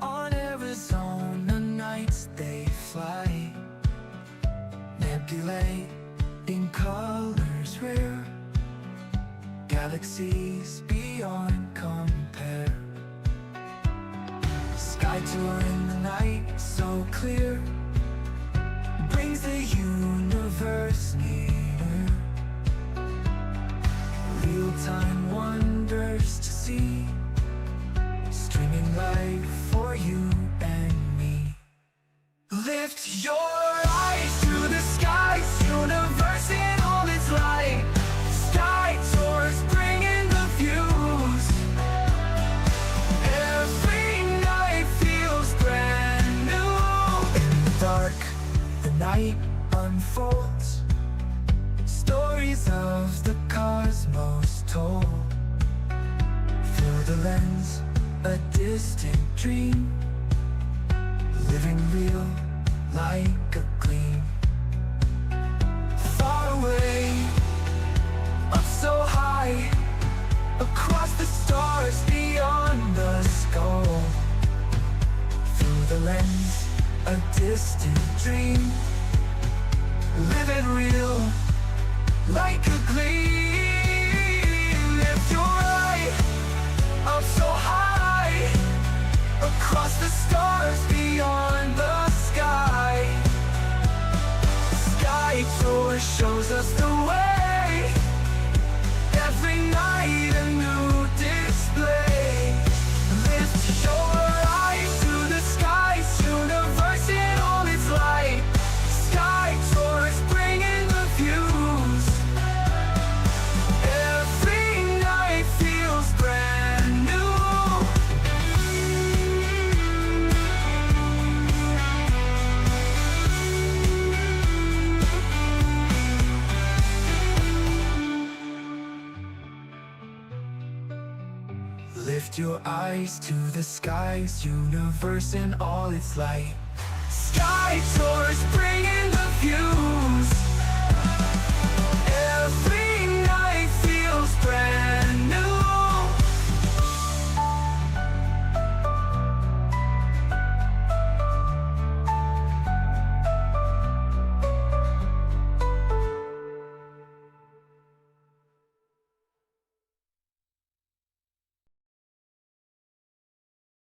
on Arizona nights they fly. Nebulae in colors rare, galaxies beyond. beyond compare. Sky tour in the night, so clear, brings the universe near. Real-time wonders to see, streaming live for you and me. Lift your eyes to the skies, universe in all its light. Sky tours bringing the views. Every night feels brand new. In the dark, the night unfolds, stories of the cosmos told. Through the lens, a distant dream, living real like a gleam. Far away, up so high, across the stars beyond the skull. Through the lens, a distant dream, living real like a gleam. Lift your eye up so high, across the stars beyond the sky. Sky tour shows us the way, every night a new display. Lift your eyes to the skies, universe in all its light. Sky tours bringing the views. Every night feels brand new. Lift your eyes to the skies, universe in all its light. Sky tours bringing the view.